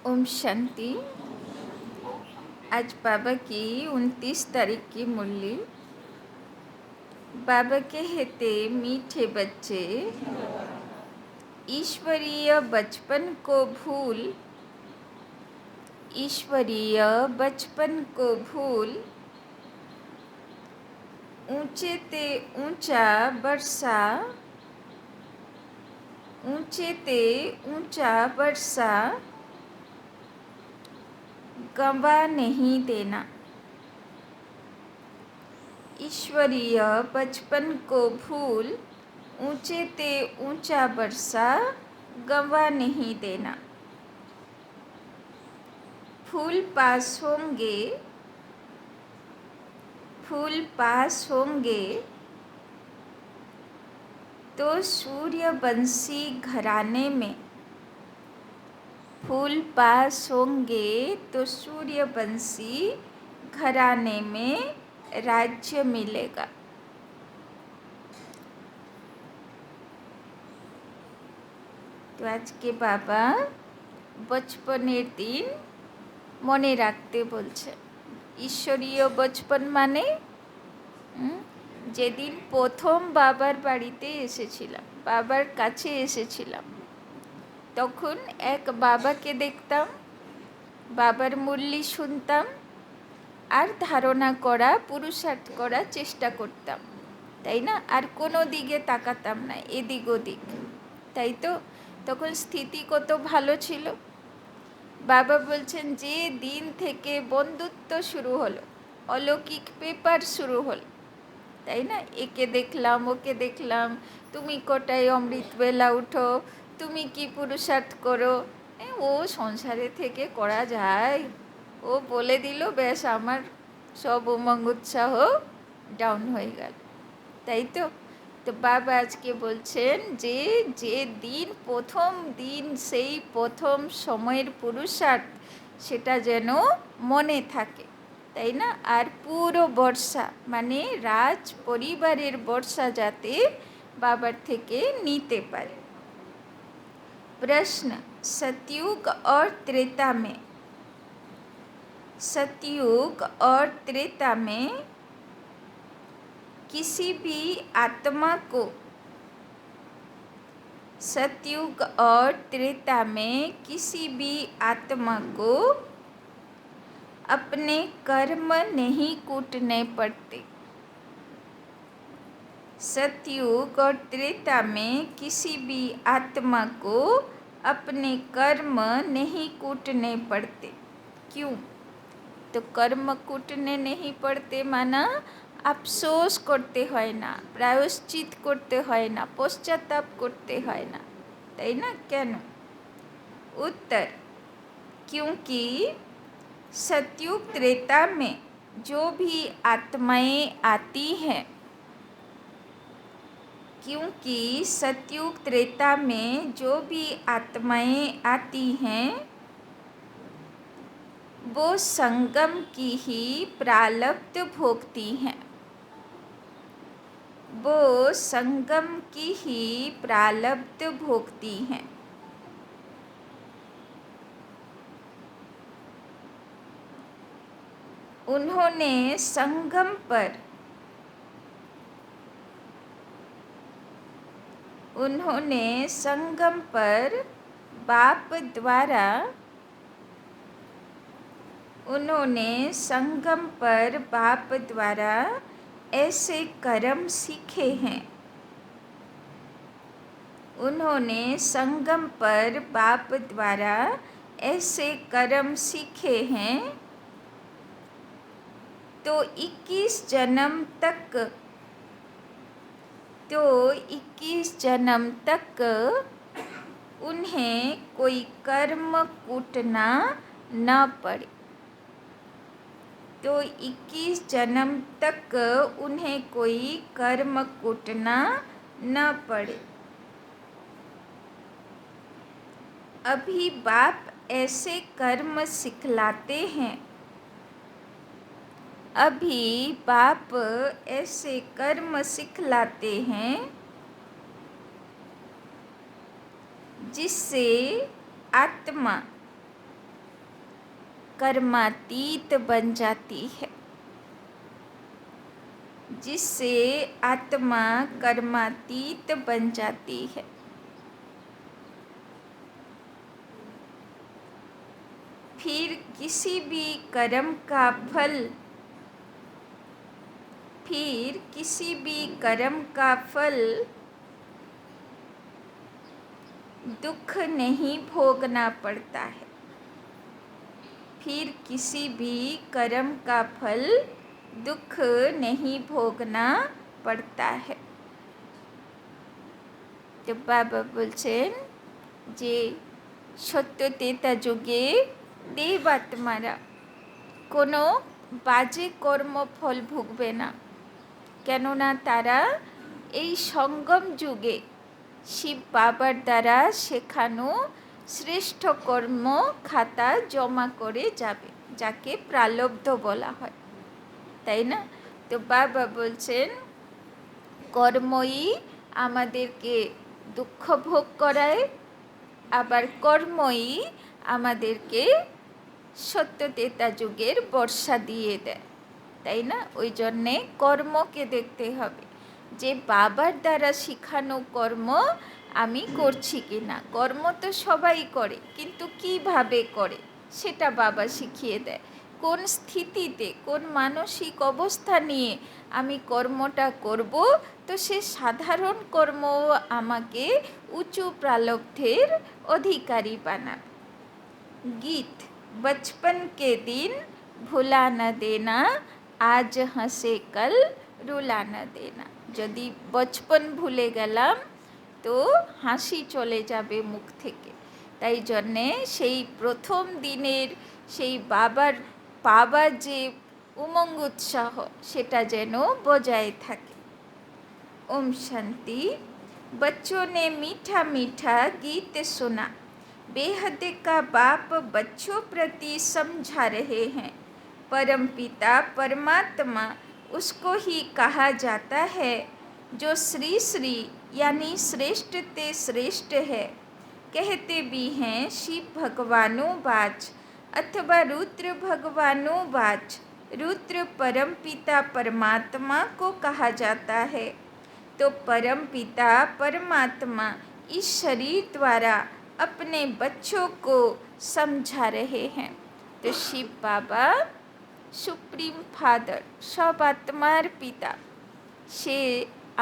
ओम शांति। आज बाबा की 29 तारीख की मुरली। बाबा कहते मीठे बच्चे, ईश्वरीय बचपन को भूल, ईश्वरीय बचपन को भूल, ऊंचे ते ऊंचा बरसा, ऊंचे ते ऊंचा बरसा, गंवा नहीं देना। ईश्वरीय बचपन को भूल, ऊंचे ते ऊंचा बरसा, गंवा नहीं देना। फूल पास होंगे, फूल पास होंगे तो सूर्यवंशी घराने में, फूल पास होंगे तो सूर्यवंशी घराने में राज्य मिलेगा। तो आज के बाबा बचपनेर दिन মনে রাখতে বলছে। ঈশ্বরীয় বচপন মানে যেদিন প্রথম বাবার বাড়িতে এসেছিলাম, বাবার কাছে এসেছিলাম, তখন এক বাবাকে দেখতাম, বাবার মুরলি শুনতাম আর ধারণা করা, পুরুষার্থ করার চেষ্টা করতাম, তাই না? আর কোনো দিকে তাকাতাম না, এদিক ওদিক, তাই তো? তখন স্থিতি কত ভালো ছিল। বাবা বলছেন যে দিন থেকে বন্ধুত্ব শুরু হলো, অলৌকিক পেপার শুরু হলো, তাই না? একে দেখলাম, ওকে দেখলাম, তুমি কটায় অমৃতবেলা উঠো, তুমি কি পুরুষার্থ করো, ও সংসারে থেকে করা যায়, ও বলে দিল, ব্যাস আমার সব উমঙ্গ উৎসাহ ডাউন হয়ে গেল, তাই তো? তো বাবা আজকে বলছেন যে যে দিন, প্রথম দিন, সেই প্রথম সময়ের পুরুষার্থ, সেটা যেন মনে থাকে, তাই না? আর পুরো বর্ষা মানে রাজ পরিবারের বর্ষা যাতে বাবার থেকে নিতে পারে। प्रश्न, सतयुग और त्रेता में, सतयुग और त्रेता में किसी भी आत्मा को, सतयुग और त्रेता में किसी भी आत्मा को अपने कर्म नहीं कूटने पड़ते। सतयुग और त्रेता में किसी भी आत्मा को अपने कर्म नहीं कूटने पड़ते। क्यों? तो कर्म कूटने नहीं पड़ते माना अफसोस करते হয় না, प्रायश्चित करते হয় না, पश्चाताप करते হয় না, তাই না? কেন? उत्तर, क्योंकि सतयुग त्रेता में जो भी आत्माएं आती हैं, क्योंकि सतयुग त्रेता में जो भी आत्माएं आती हैं वो संगम की ही प्रारब्ध भोगती हैं, वो संगम की ही प्रारब्ध भोगती हैं। उन्होंने संगम पर, उन्होंने संगम पर बाप द्वारा, उन्होंने संगम पर बाप द्वारा ऐसे कर्म सीखे हैं, उन्होंने संगम पर बाप द्वारा ऐसे कर्म सीखे हैं तो 21 जन्म तक, तो 21 जन्म तक उन्हें कोई कर्म कूटना न पड़े, तो 21 जन्म तक उन्हें कोई कर्म कूटना न पड़े। अभी बाप ऐसे कर्म सिखलाते हैं, अभी बाप ऐसे कर्म सिखलाते हैं जिससे आत्मा, कर्मातीत बन जाती है, जिससे आत्मा कर्मातीत बन जाती है। फिर किसी भी कर्म का फल दुख नहीं भोगना पड़ता है। फिर किसी भी कर्म का फल दुख नहीं भोगना पड़ता है। तो बाबा बोलছেন যে সত্য তেতা যুগে দেবাত্মারা কোনো বাজে কর্মফল ভুগবে না, কেননা তারা এই সঙ্গম যুগে শিব বাবার দ্বারা শেখানো শ্রেষ্ঠ কর্ম খাতা জমা করে যাবে, যাকে প্রালব্ধ বলা হয়, তাই না? তো বাবা বলছেন কর্মই আমাদেরকে দুঃখ ভোগ করায়, আবার কর্মই আমাদেরকে সত্য তেতা যুগের বর্ষা দিয়ে দেয়, তাই না? ওই জন্যে কর্মকে দেখতে হবে যে বাবার দ্বারা শেখানো কর্ম আমি করছি কি না। কর্ম তো সবাই করে, কিন্তু কিভাবে করে সেটা বাবা শিখিয়ে দেয়। কোন স্থিতিতে, কোন মানসিক অবস্থা নিয়ে আমি কর্মটা করব, তো সে সাধারণ কর্ম আমাকে উঁচু প্রালব্ধের অধিকারী বানাবে। গীত बचपन के दिन भुला न देना, आज हंसे कल रुला न देना। যদি বচপন ভুলে গেলাম তো হাসি চলে যাবে মুখ থেকে। তাই জন্যে সেই প্রথম দিনের সেই বাবার পাবার যে উমঙ্গ উৎসাহ সেটা যেন বজায় থাকে। ओम शांति। बच्चों ने मीठा मीठा गीत सुना। बेहद का बाप बच्चों प्रति समझा रहे हैं। परमपिता परमात्मा उसको ही कहा जाता है जो श्री श्री यानी श्रेष्ठ ते श्रेष्ठ है। कहते भी हैं शिव भगवानों बाज अथवा रुद्र भगवानों बाज। रुद्र परमपिता परमात्मा को कहा जाता है। तो परमपिता परमात्मा इस शरीर द्वारा अपने बच्चों को समझा रहे हैं। तो शिव बाबा সুপ্রিম ফাদার, সব আত্মার পিতা, সে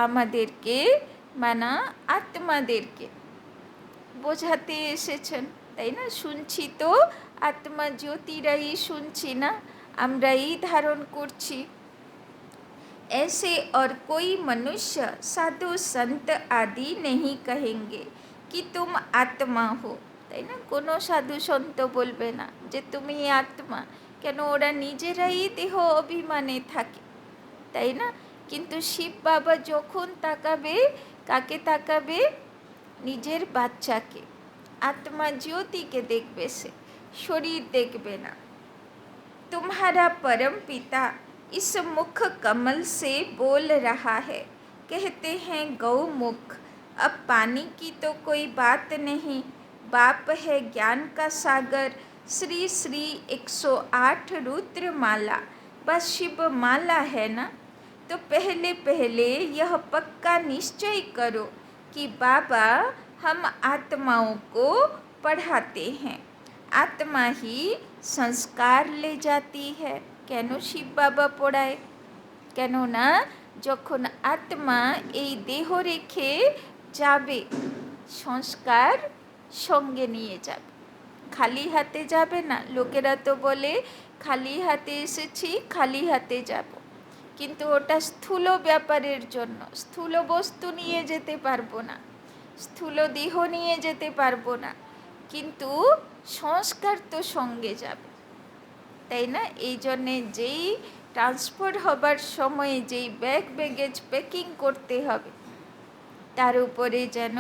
আমাদেরকে মানা আত্মাদেরকে বোঝাতে এসেছেন, তাই না? শুনছি তো আত্মা জ্যোতিরাই শুনছি না, আমরাই ধারণ করছি। ऐसे और कोई मनुष्य साधु संत आदि नहीं कहेंगे कि तुम आत्मा हो, তাই না? কোনো সাধু সন্ত বলবে না যে তুমি আত্মা, কেন? ওরা নিজেরাই দেহ অভিমানে থাকে, তাই না? কিন্তু শিব বাবা যখন তাকাবে, কাকে তাকাবে? নিজের বাচ্চাকে, আত্মা জ্যোতিকে দেখবে, সে শরীর দেখবে না। तुम्हारा परम पिता इस मुख कमल से बोल रहा है। कहते हैं गौमुख। अब पानी की तो कोई बात नहीं, बाप है ज्ञान का सागर। श्री श्री 108 रुद्र माला बस शिव माला है ना। तो पहले पहले यह पक्का निश्चय करो कि बाबा हम आत्माओं को पढ़ाते हैं। आत्मा ही संस्कार ले जाती है। কেন শিব বাবা পড়ায়? কেননা যখন আত্মা এই দেহ রেখে যাবে, সংস্কার সঙ্গে নিয়ে যাবে, খালি হাতে যাবে না। লোকেরা তো বলে খালি হাতে এসেছি, খালি হাতে যাব, কিন্তু ওটা স্থূল ব্যাপারের জন্য। স্থূল বস্তু নিয়ে যেতে পারবো না, স্থূল দেহ নিয়ে যেতে পারবো না, কিন্তু সংস্কার তো সঙ্গে যাবে, তাই না? এই জন্যে যেই ট্রান্সফার হবার সময়ে যেই ব্যাগেজ প্যাকিং করতে হবে, তার উপরে যেন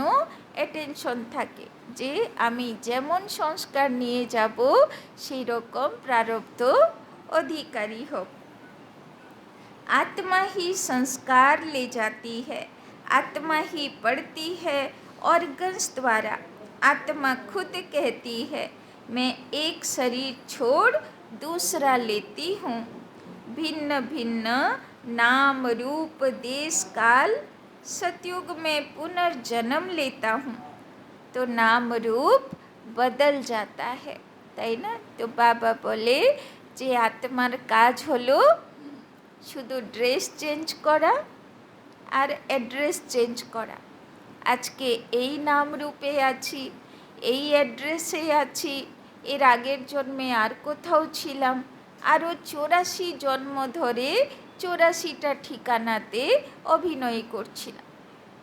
অ্যাটেনশন থাকে যে আমি যেমন সংস্কার নিয়ে যাব সেই রকম প্রারব্ধ অধিকারী হোক। आत्मा ही संस्कार ले जाती है, आत्मा ही पढ़ती है ऑर्गन्स द्वारा। आत्मा खुद कहती है मैं एक शरीर छोड़ दूसरा लेती हूँ। भिन्न भिन्न नाम रूप देश काल सतयुग में पुनर्जन्म लेता हूँ। तो नाम रूप बदल जाता है, তাই না? তো বাবা বলে যে আত্মার কাজ হলো শুধু ড্রেস চেঞ্জ করা আর অ্যাড্রেস চেঞ্জ করা। আজকে এই নাম রূপে আছি, এই অ্যাড্রেসে আছি, এর আগের জন্মে আর কোথাও ছিলাম, আরও 84 জন্ম ধরে 84টা ঠিকানাতে অভিনয় করছিলাম,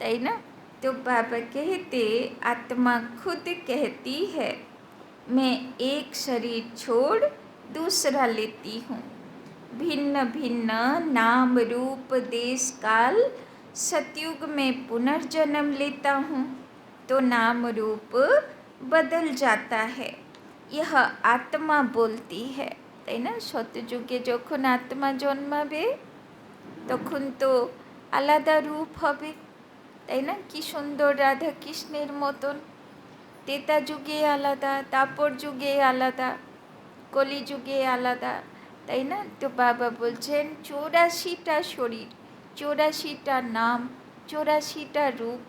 তাই না? तो बाबा कहते आत्मा खुद कहती है मैं एक शरीर छोड़ दूसरा लेती हूँ। भिन्न भिन्न नाम रूप देश काल सतयुग में पुनर्जन्म लेता हूँ। तो नाम रूप बदल जाता है, यह आत्मा बोलती है, তাই না? সত্যযুগে যখন আত্মা জন্মাবে তখন তো আলাদা রূপ হবে, তাই না? কি সুন্দর রাধা কৃষ্ণের মতন। তেতা যুগে আলাদা, তাপর যুগে আলাদা, কলিযুগে আলাদা, তাই না? তো বাবা বলছেন 84টা শরীর, 84টা নাম, 84টা রূপ,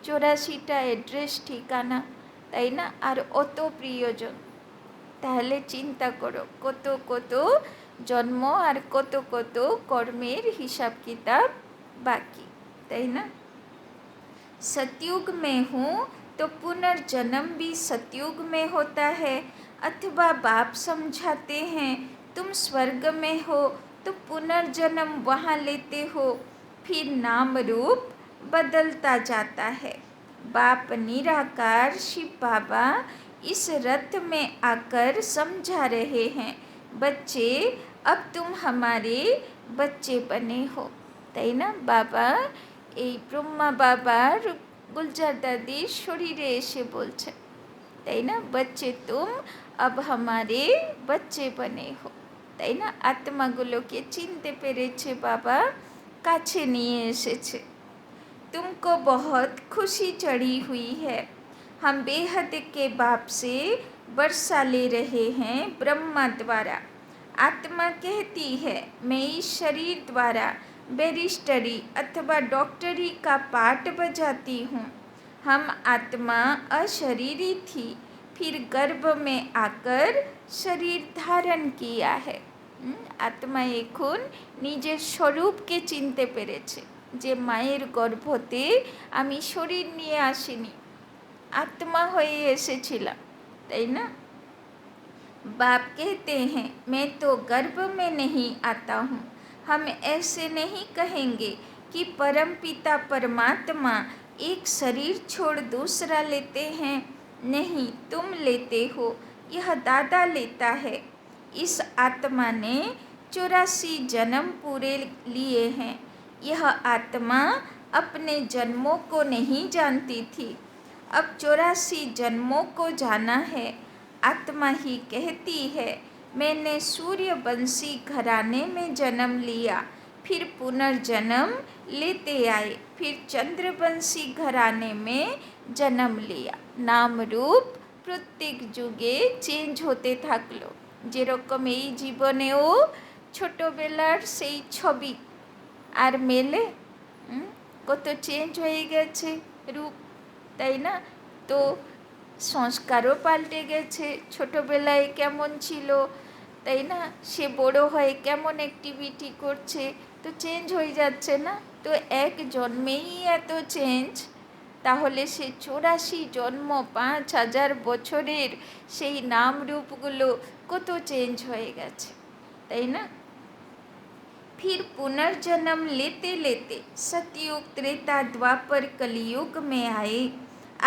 84টা অ্যাড্রেস ঠিকানা, তাই না? আর অত প্রিয়জন। তাহলে চিন্তা করো কত কত জন্ম আর কত কত কর্মের হিসাব কিতাব বাকি, তাই না? सतयुग में हूँ तो पुनर्जन्म भी सतयुग में होता है। अथवा बाप समझाते हैं तुम स्वर्ग में हो तो पुनर्जन्म वहाँ लेते हो, फिर नाम रूप बदलता जाता है। बाप निराकार शिव बाबा इस रथ में आकर समझा रहे हैं बच्चे अब तुम हमारे बच्चे बने हो, তাই না? বাবা এই ব্রহ্মা বাবার গুলজার দাদির শরীরে এসে বলছে, তাই না? বচ্চে তুম আব হামারে বচ্চে বনে হো, তাই না? আত্মাগুলোকে চিনতে পেরেছে বাবা, কাছে নিয়ে এসেছে। तुमको बहुत खुशी चढ़ी हुई है, हम बेहद के बाप से वर्षा ले रहे हैं ब्रह्मा द्वारा। आत्मा कहती है मैं इस शरीर द्वारा बैरिस्टरी अथवा डॉक्टरी का पाठ बजाती हूँ। हम आत्मा अशरीरी थी, फिर गर्भ में आकर शरीर धारण किया है। आत्मा এখন নিজের স্বরূপকে চিনতে পেরেছে যে মায়ের গর্ভতে আমি শরীর নিয়ে আসিনি, আত্মা হয়ে এসেছিলাম, তাই না? बाप कहते हैं मैं तो गर्भ में नहीं आता हूँ। हम ऐसे नहीं कहेंगे कि परम पिता परमात्मा एक शरीर छोड़ दूसरा लेते हैं, नहीं तुम लेते हो, यह दादा लेता है। इस आत्मा ने 84 जन्म पूरे लिए हैं। यह आत्मा अपने जन्मों को नहीं जानती थी, अब 84 जन्मों को जाना है। आत्मा ही कहती है मैंने सूर्यवंशी घराने में जन्म लिया, फिर पुनर्जन्म लेते आए, फिर चंद्रवंशी घराने में जन्म लिया। नाम रूप প্রত্যেক যুগে চেঞ্জ হতে থাকলো, যেরকম এই জীবনেও ছোটোবেলার সেই ছবি আর মেলে কত চেঞ্জ হয়ে গেছে রূপ, তাই না? তো সংস্কারও পাল্টে গেছে, ছোটোবেলায় কেমন ছিল, তাই না? সে বড় হয়ে কেমন অ্যাক্টিভিটি করছে, তো চেঞ্জ হয়ে যাচ্ছে না? তো এক জন্মেই এত চেঞ্জ, তাহলে সে 84 জন্ম 5000 বছরের সেই নাম রূপগুলো কত চেঞ্জ হয়ে গেছে, তাই না? फिर पुनर्जन्म लेते लेते सतयुग त्रेता द्वापर कलयुग में आए।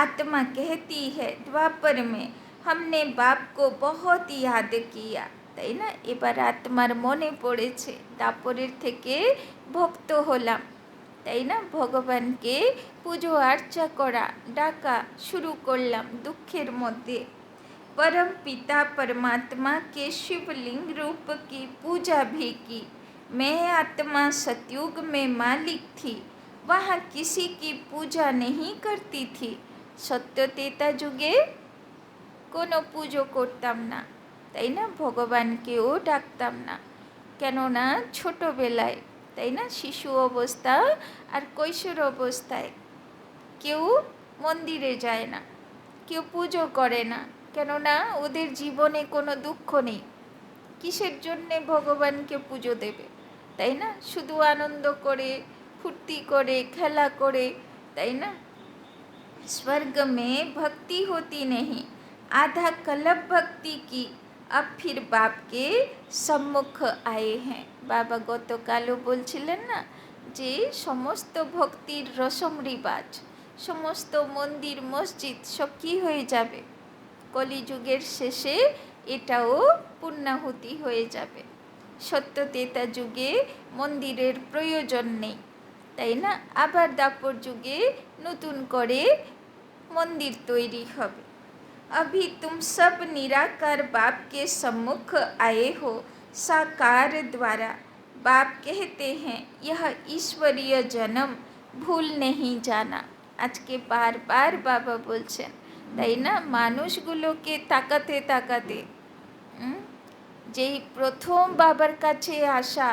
आत्मा कहती है द्वापर में हमने बाप को बहुत याद किया, তাই না? এবার আত্মার মনে পড়েছে দাপরের থেকে ভক্ত হলাম, তাই না? ভগবানকে পুজো আর্চা করা ডাকা শুরু করলাম দুঃখের মধ্যে। परम पिता परमात्मा के शिवलिंग रूप की पूजा भी की। मैं आत्मा सतयुग में मालिक थी, वहाँ किसी की पूजा नहीं करती थी। সত্য তেতা যুগে কোনো পুজো করতাম না, তাই না, ভগবানকেও ডাকতাম না, কেননা ছোটোবেলায়, তাই না, শিশু অবস্থা আর কৈশোর অবস্থায় কেউ মন্দিরে যায় না, কেউ পুজো করে না, কেননা ওদের জীবনে কোনো দুঃখ নেই। কিসের জন্যে ভগবানকে পুজো দেবে, তাই না, শুধু আনন্দ করে, ফুর্তি করে, খেলা করে, তাই না। स्वर्ग में भक्ति होती नहीं, आधा कल्प भक्ति की, अब फिर बाप के सम्मुख आए हैं। বাবা গতকালও বলছিলেন না যে সমস্ত ভক্তির রসম রিবাজ, সমস্ত মন্দির মসজিদ সব কী হয়ে যাবে, কলিযুগের শেষে এটাও পূর্ণাহুতি হয়ে যাবে। সত্যতেতা যুগে মন্দিরের প্রয়োজন নেই, তাই না, আবার দাপর যুগে নতুন করে मंदिर तैरी হবে। अभी तुम सब निराकार बाप के सम्मुख आए हो साकार द्वारा। बाप कहते हैं यह ईश्वरीय जन्म भूल नहीं जाना। আজকে বারবার বাবা বলছেন, তাই না, মানুষগুলোকে তাকাতে তাকাতে যেই প্রথম বাবার কাছে আসা,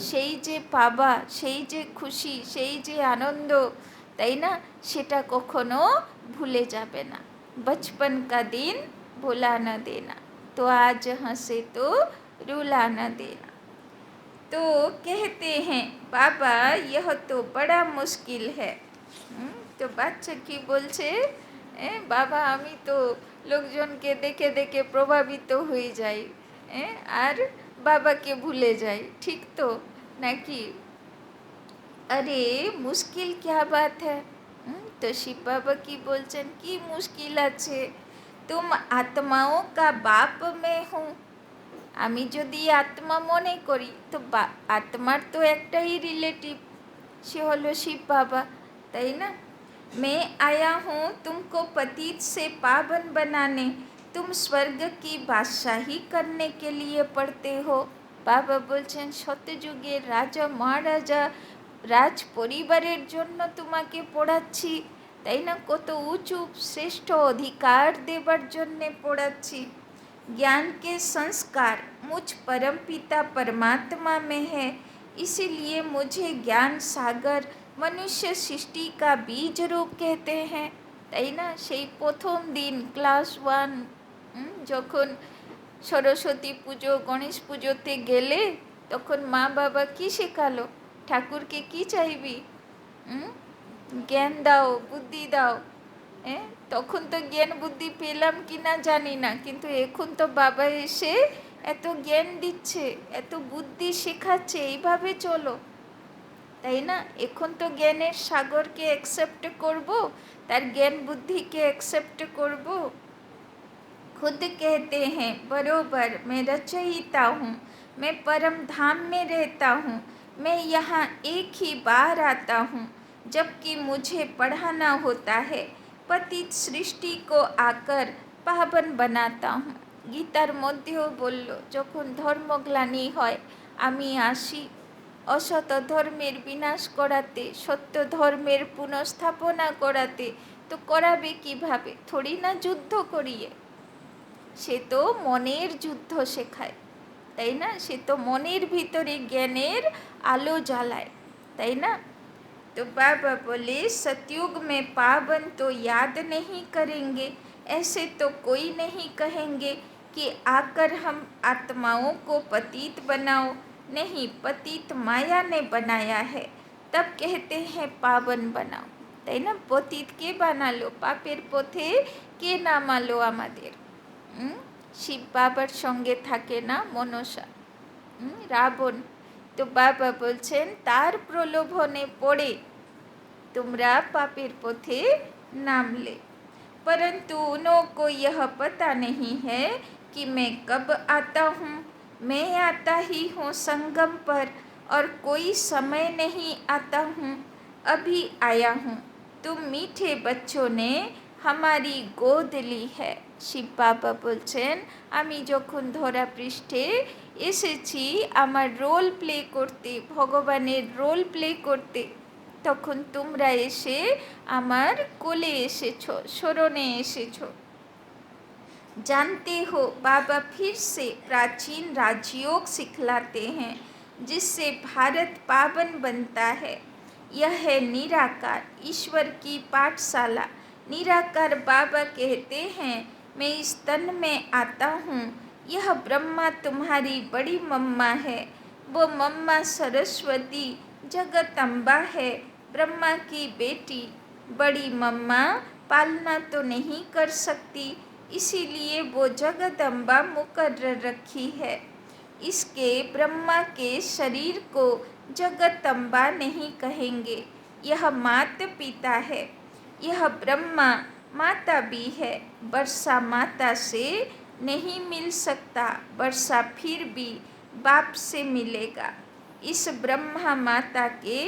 সেই যে পাবা, সেই যে খুশি, সেই যে আনন্দ, তাই না, সেটা কখনো ভুলে যাবে না। बचपन का दिन भुला न देना, तो आज हंसे तो रुला न देना। तो कहते हैं बाबा यह तो बड़ा मुश्किल है। तो বাচ্চা কি বলছে, বাবা আমি তো লোকজনকে দেখে দেখে প্রভাবিত হয়ে যাই, আর বাবাকে ভুলে যাই, ঠিক তো নাকি। अरे मुश्किल क्या बात है। तो शिव बाबा की बोलছেন কি মুশকিল আছে, तुम आत्माओं का बाप मैं हूँ। আমি যদি আত্মা মনে করি তো আত্মার তো একটাই রিলেটিভ, সে হলো শিব বাবা, তাই না। मैं आया हूँ तुमको पतित से पावन बनाने, तुम स्वर्ग की बादशाही करने के लिए पढ़ते हो। বাবা বলছেন সত্যযুগের রাজা মহারাজা রাজ পরিবারের জন্য তোমাকে পড়াচ্ছি, তাই না, কত উঁচু শ্রেষ্ঠ অধিকার দেবার জন্যে পড়াচ্ছি। ज्ञान के संस्कार मुझ परम पिता परमात्मा में है, इसीलिए मुझे ज्ञान सागर मनुष्य सृष्टि का बीज रूप कहते हैं, তাই না। সেই প্রথম দিন ক্লাস 1 যখন সরস্বতী পুজো গণেশ পুজোতে গেলে তখন মা বাবা কি শেখালো, ঠাকুরকে কি চাইবি, জ্ঞান দাও, বুদ্ধি দাও। তখন তো জ্ঞান বুদ্ধি পেলাম কি না জানি না, কিন্তু এখন তো বাবা এসে এত জ্ঞান দিচ্ছে, এত বুদ্ধি শেখাচ্ছে, এইভাবে চলো, তাই না। এখন তো জ্ঞানের সাগরকে অ্যাকসেপ্ট করব, তার জ্ঞান বুদ্ধিকে অ্যাকসেপ্ট করব। खुद कहते हैं बरोबर मैं रचयिता हूँ, मैं परम धाम में रहता हूँ, मैं यहाँ एक ही बार आता हूँ जबकि मुझे पढ़ाना होता है, पतित सृष्टि को आकर पावन बनाता हूँ। গীতার মধ্যেও বলল যখন ধর্মগ্লানি হয় আমি আসি অসৎ ধর্মের বিনাশ করাতে, সত্য ধর্মের পুনঃস্থাপনা করাতে। তো করাবে কিভাবে, থোড়ি না যুদ্ধ করিয়ে, সে তো মনের যুদ্ধ শেখায়, তাই না, সে তো মনের ভিতরে জ্ঞানের আলো জ্বালায়, তাই না। तो बाबा बोले सतयुग में पावन तो याद नहीं करेंगे, ऐसे तो कोई नहीं कहेंगे कि आकर हम आत्माओं को पतित बनाओ, नहीं, पतित माया ने बनाया है, तब कहते हैं पावन बनाओ, তাই না। পতিত কে বানালো, পাপের পথে কে নামালো আমাদের। শিব বাবার সঙ্গে থাকে না মনসা, রাবণ। তো বাবা বলছেন তার প্রলোভনে পড়ে তোমরা পাপের পথে नामले, परंतु उन्हों को यह पता नहीं है कि मैं कब आता हूँ। मैं आता ही हूँ संगम पर और कोई समय नहीं आता हूँ, अभी आया हूँ। तुम मीठे बच्चों ने हमारी गोद ली है। শিব বাবা বলছেন আমি যখন ধরা পৃষ্ঠে এসেছি আমার রোল প্লে করতে, ভগবানের রোল প্লে করতে, তখন তোমরা এসে আমার কোলে এসেছো, শরণে এসেছো। जानते हो, बाबा फिर से प्राचीन राजयोग सिखलाते हैं जिससे भारत पावन बनता है। यह है निराकार ईश्वर की पाठशाला। निराकार बाबा कहते हैं, मैं इस तन में आता हूँ। यह ब्रह्मा तुम्हारी बड़ी मम्मा है। वो मम्मा सरस्वती जगदम्बा है, ब्रह्मा की बेटी। बड़ी मम्मा पालना तो नहीं कर सकती, इसीलिए वो जगदम्बा मुकर्रर रखी है। इसके ब्रह्मा के शरीर को जगदम्बा नहीं कहेंगे, यह माता पिता है। यह ब्रह्मा माता भी है। वर्षा माता से नहीं मिल सकता, वर्षा फिर भी बाप से मिलेगा। इस ब्रह्मा माता के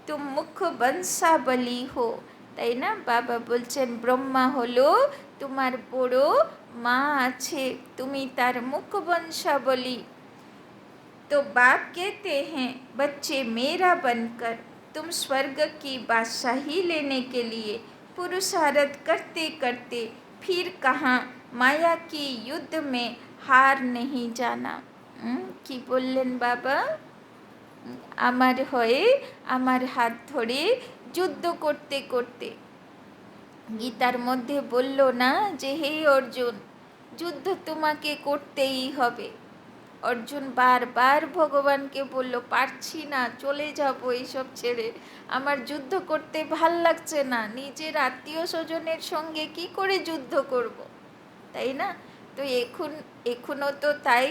तुम मुख वंशावली हो, তাই না? বাবা বলছেন ব্রহ্মা হলো তোমার বড় মা আছে, তুমি তার মুখ বংশাবলী। तो बाप कहते हैं, बच्चे मेरा बनकर तुम स्वर्ग की बादशाही लेने के लिए पुरुषार्थ करते करते फिर कहाँ माया की युद्ध में हार नहीं जाना। কি বললেন বাবা? আমার হয়ে আমার হাত ধরে যুদ্ধ করতে করতে গীতার মধ্যে বলল না যে হে অর্জুন, যুদ্ধ তোমাকে করতেই হবে। অর্জুন বারবার ভগবানকে বলল, পারছি না, চলে যাবো এইসব ছেড়ে, আমার যুদ্ধ করতে ভাল লাগছে না, নিজের আত্মীয় স্বজনের সঙ্গে কি করে যুদ্ধ করব, তাই না? তো এখনও তো তাই,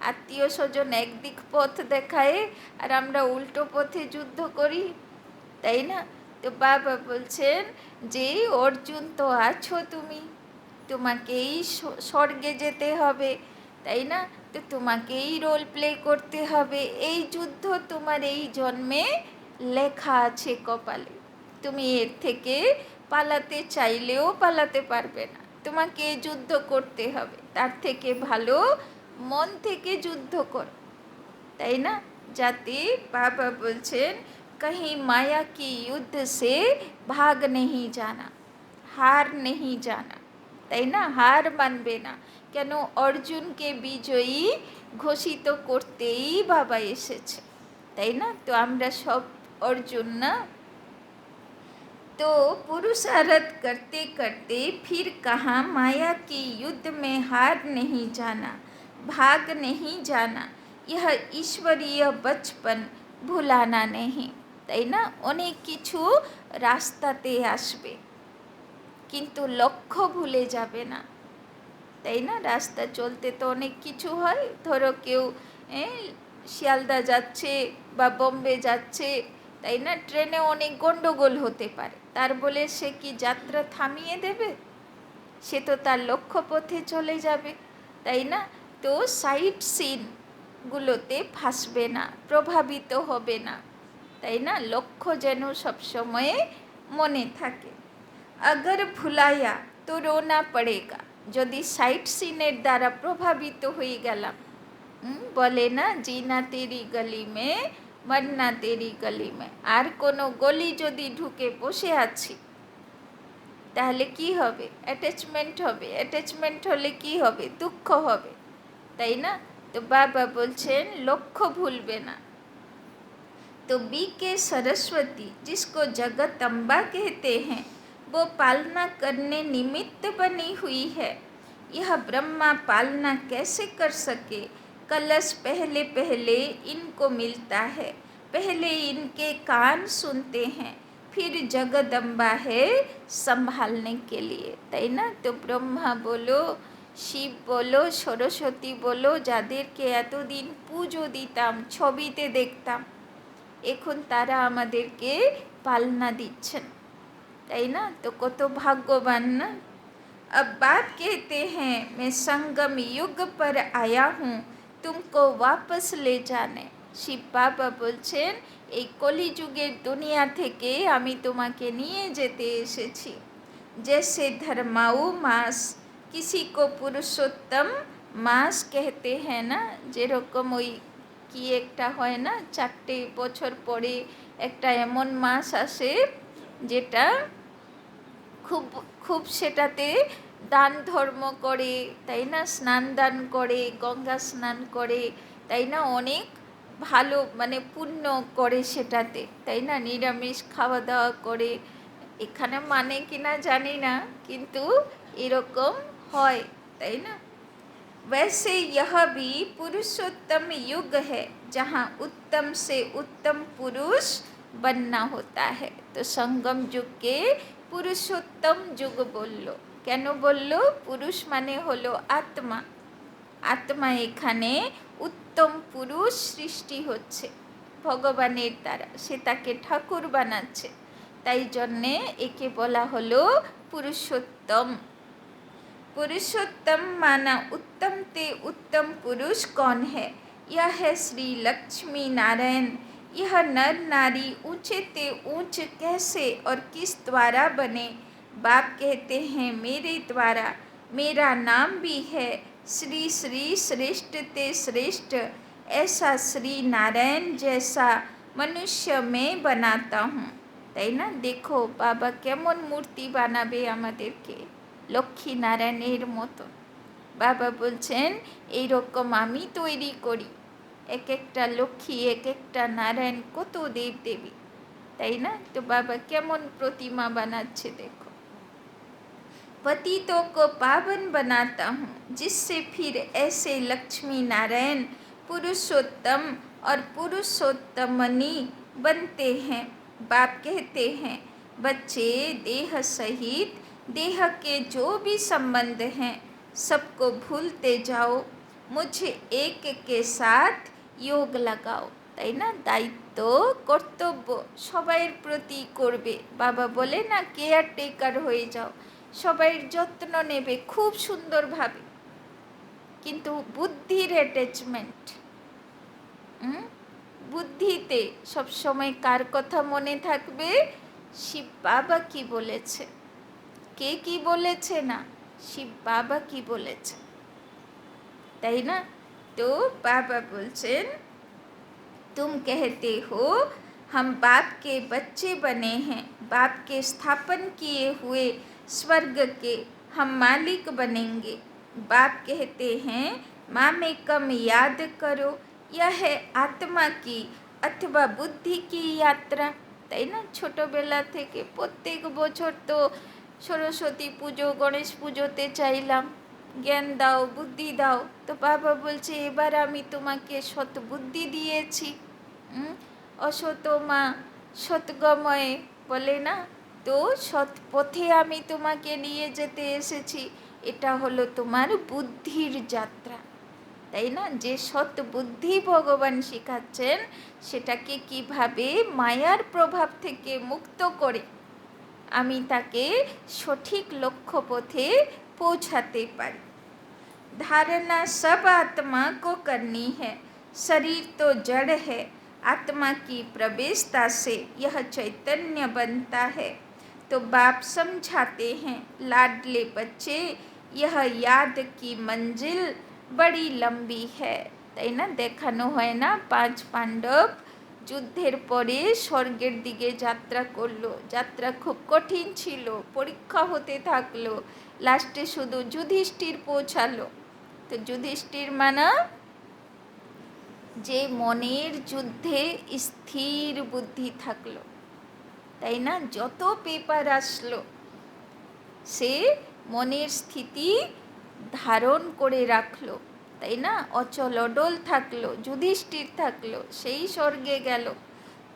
আত্মীয় স্বজন একদিক পথ দেখায় আর আমরা উল্টো পথে যুদ্ধ করি, তাই না? তো বাবা বলছেন যে অর্জুন তো আছো তুমি, তোমাকেই স্বর্গে যেতে হবে, তাই না? তো তোমাকেই রোল প্লে করতে হবে। এই যুদ্ধ তোমার এই জন্মে লেখা আছে কপালে, তুমি এর থেকে পালাতে চাইলেও পালাতে পারবে না, তোমাকে যুদ্ধ করতে হবে। তার থেকে ভালো মন থেকে যুদ্ধ কর, তাই না? যাতে বাবা বলছেন कहीं माया की युद्ध से भाग नहीं जाना, हार नहीं जाना, তাই না? হার মানবে না। কেন? অর্জুনকে বিজয়ী ঘোষিত করতেই বাবা এসেছে, তাই না? তো আমরা সব অর্জুন না। तो पुरुषार्थ करते करते फिर कहाँ माया की युद्ध में हार नहीं जाना, भाग नहीं जाना, यह ईश्वरीय बचपन भुलाना नहीं, তাই না? অনেক কিছু রাস্তাতে আসবে কিন্তু লক্ষ্য ভুলে যাবে না, তাই না? রাস্তা চলতে তো অনেক কিছু হয়। ধরো কেউ শিয়ালদা যাচ্ছে বা বোম্বে যাচ্ছে, তাই না? ট্রেনে অনেক গণ্ডগোল হতে পারে, তার বলে সে কি যাত্রা থামিয়ে দেবে? সে তো তার লক্ষ্যপথে চলে যাবে, তাই না? তো সাইট সিনগুলোতে ফাঁসবে না, প্রভাবিত হবে না, তাই না? লক্ষ্য যেন সবসময়ে মনে থাকে। अगर ভুলায়া তো রোনা পড়েগা, যদি সাইট সিনের দ্বারা প্রভাবিত হয়ে গেলাম, বলে না জিনা তেরি গলি মে মরনা তেরি গলি মে, আর কোনো গলি যদি ঢুকে বসে আছি তাহলে কি হবে? অ্যাটাচমেন্ট হবে, অ্যাটাচমেন্ট হলে কি হবে? দুঃখ হবে, তাই না? তো বাবা বলছেন লক্ষ্য ভুলবে না। तो बी के सरस्वती जिसको जगदम्बा कहते हैं, वो पालना करने निमित्त बनी हुई है। यह ब्रह्मा पालना कैसे कर सके? कलश पहले पहले इनको मिलता है, पहले इनके कान सुनते हैं, फिर जगदम्बा है संभालने के लिए, তাই না? তো ব্রহ্মা বলো, শিব বলো, সরস্বতী বলো, যাদেরকে এতদিন পুজো দিতাম, ছবিতে দেখতাম, এখন তারা আমাদেরকে পালনা দিচ্ছেন, তাই না? তো কত ভাগ্যবান না। अब बाप कहते हैं, मैं संगम युग पर आया हूँ तुमको वापस ले जाने। শিব বাবা বলছেন এই কলিযুগের দুনিয়া থেকে আমি তোমাকে নিয়ে যেতে এসেছি। जैसे धर्माऊ मास किसी को पुरुषोत्तम मास कहते हैं ना, যেরকম ওই কি একটা হয় না, 4টে বছর পরে একটা এমন মাস আসে যেটা খুব খুব সেটাতে দান ধর্ম করে, তাই না, স্নান দান করে, গঙ্গা স্নান করে, তাই না, অনেক ভালো মানে পুণ্য করে সেটাতে, তাই না, নিরামিষ খাওয়া দাওয়া করে। এখানে মানে কিনা জানি না, কিন্তু এরকম হয়, তাই না। वैसे यह भी पुरुषोत्तम युग है जहाँ उत्तम से उत्तम पुरुष बनना होता है। तो संगम युग के पुरुषोत्तम युग बोललो, কেন বললো? পুরুষ মানে হলো আত্মা, আত্মা এখানে উত্তম পুরুষ সৃষ্টি হচ্ছে ভগবানের দ্বারা, সে তাকে ঠাকুর বানাচ্ছে, তাই জন্যে একে বলা হলো পুরুষোত্তম। पुरुषोत्तम माना उत्तम ते उत्तम पुरुष कौन है? यह है श्री लक्ष्मी नारायण। यह नर नारी ऊंचे ते ऊंच कैसे और किस द्वारा बने? बाप कहते हैं मेरे द्वारा, मेरा नाम भी है श्री श्री श्रेष्ठ ते श्रेष्ठ। ऐसा श्री नारायण जैसा मनुष्य मैं बनाता हूँ। তাই না, দেখো বাবা কেমন মূর্তি বানাবে আমাদেরকে, লক্ষ্মী নারায়ণের মতো। বাবা বলছেন এইরকম আমি তৈরি করি, এক একটা লক্ষ্মী, এক একটা নারায়ণ, কত দেব দেবী, তাই না। তো বাবা কেমন প্রতিমা বানাচ্ছে দেখো। पतितों को पावन बनाता हूँ जिससे फिर ऐसे लक्ष्मी नारायण पुरुषोत्तम और पुरुषोत्तमनी बनते हैं। बाप कहते हैं बच्चे देह सहित देह के जो भी संबंध हैं सबको भूलते जाओ, मुझे एक के साथ योग लगाओ। তাই না, দায়িত্ব কর্তব্য সবাইয়ের প্রতি করবে। বাবা বলে না কেয়ারটেকার হয়ে যাও, সবাইয়ের যত্ন নেবে খুব সুন্দরভাবে, কিন্তু বুদ্ধির অ্যাটাচমেন্ট, বুদ্ধিতে সবসময় কার কথা মনে থাকবে? শিব বাবা কি বলেছে, কে কি বলেছে না, শিব বাবা কি বলেছে, তাই না। তো বাবা বলছেন तुम कहते हो हम बाप के बच्चे बने हैं, बाप के स्थापन किए हुए स्वर्ग के हम मालिक बनेंगे। बाप कहते हैं माँ में कम याद करो, यह है आत्मा की अथवा बुद्धि की यात्रा। তাই না, ছোটোবেলা থেকে প্রত্যেক বছর তো সরস্বতী পুজো, গণেশ পুজোতে চাইলাম জ্ঞান দাও, বুদ্ধি দাও। তো বাবা বলছে এবার আমি তোমাকে সৎ বুদ্ধি দিয়েছি, অসত মা সৎগময়ে বলে না, তো সৎ পথে আমি তোমাকে নিয়ে যেতে এসেছি, এটা হলো তোমার বুদ্ধির যাত্রা, তাই না। যে সৎ বুদ্ধি ভগবান শেখাচ্ছেন সেটাকে কিভাবে মায়ার প্রভাব থেকে মুক্ত করে আমি তাকে সঠিক লক্ষ্যপথে পৌঁছাতে পারি। धारणा सब आत्मा को करनी है, शरीर तो जड़ है, आत्मा की प्रवेशता से यह चैतन्य बनता है। तो बाप समझाते हैं लाडले बच्चे यह याद की मंजिल बड़ी लंबी है। তাই না, দেখানো হয় না 5 পাণ্ডব যুদ্ধের পরে স্বর্গের দিকে যাত্রা করলো, যাত্রা খুব কঠিন ছিল, পরীক্ষা হতে থাকলো, লাস্টে শুধু যুধিষ্ঠির পৌঁছালো। তো যুধিষ্ঠির মানা যে মনের যুদ্ধে স্থির বুদ্ধি থাকলো, তাই না, যত পেপার আসলো সে মনের স্থিতি ধারণ করে রাখলো, তাই না, অচল অডল থাকলো, যুধিষ্ঠির থাকলো, সেই স্বর্গে গেল।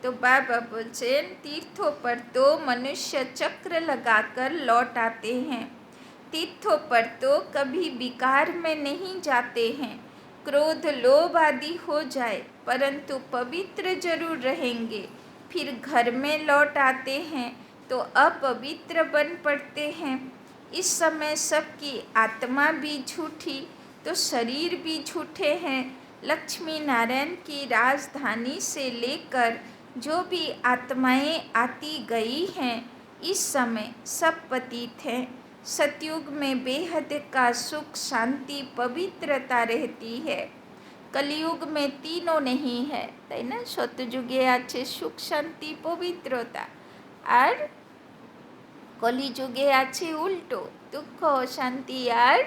तो बाबा बोलছেন तीर्थों पर तो मनुष्य चक्र लगाकर लौट आते हैं, तीर्थों पर तो कभी विकार में नहीं जाते हैं, क्रोध लोभ आदि हो जाए परंतु पवित्र जरूर रहेंगे, फिर घर में लौट आते हैं तो अपवित्र बन पड़ते हैं। इस समय सबकी आत्मा भी झूठी तो शरीर भी झूठे हैं। लक्ष्मी नारायण की राजधानी से लेकर जो भी आत्माएं आती गई हैं इस समय सब पतित हैं। सतयुग में बेहद का सुख शांति पवित्रता रहती है, कलयुग में तीनों नहीं है, তাই না। সত্যযুগে আছে সুখ শান্তি পবিত্রতা, আর কলিযুগে আছে উল্টো, দুঃখ অশান্তি আর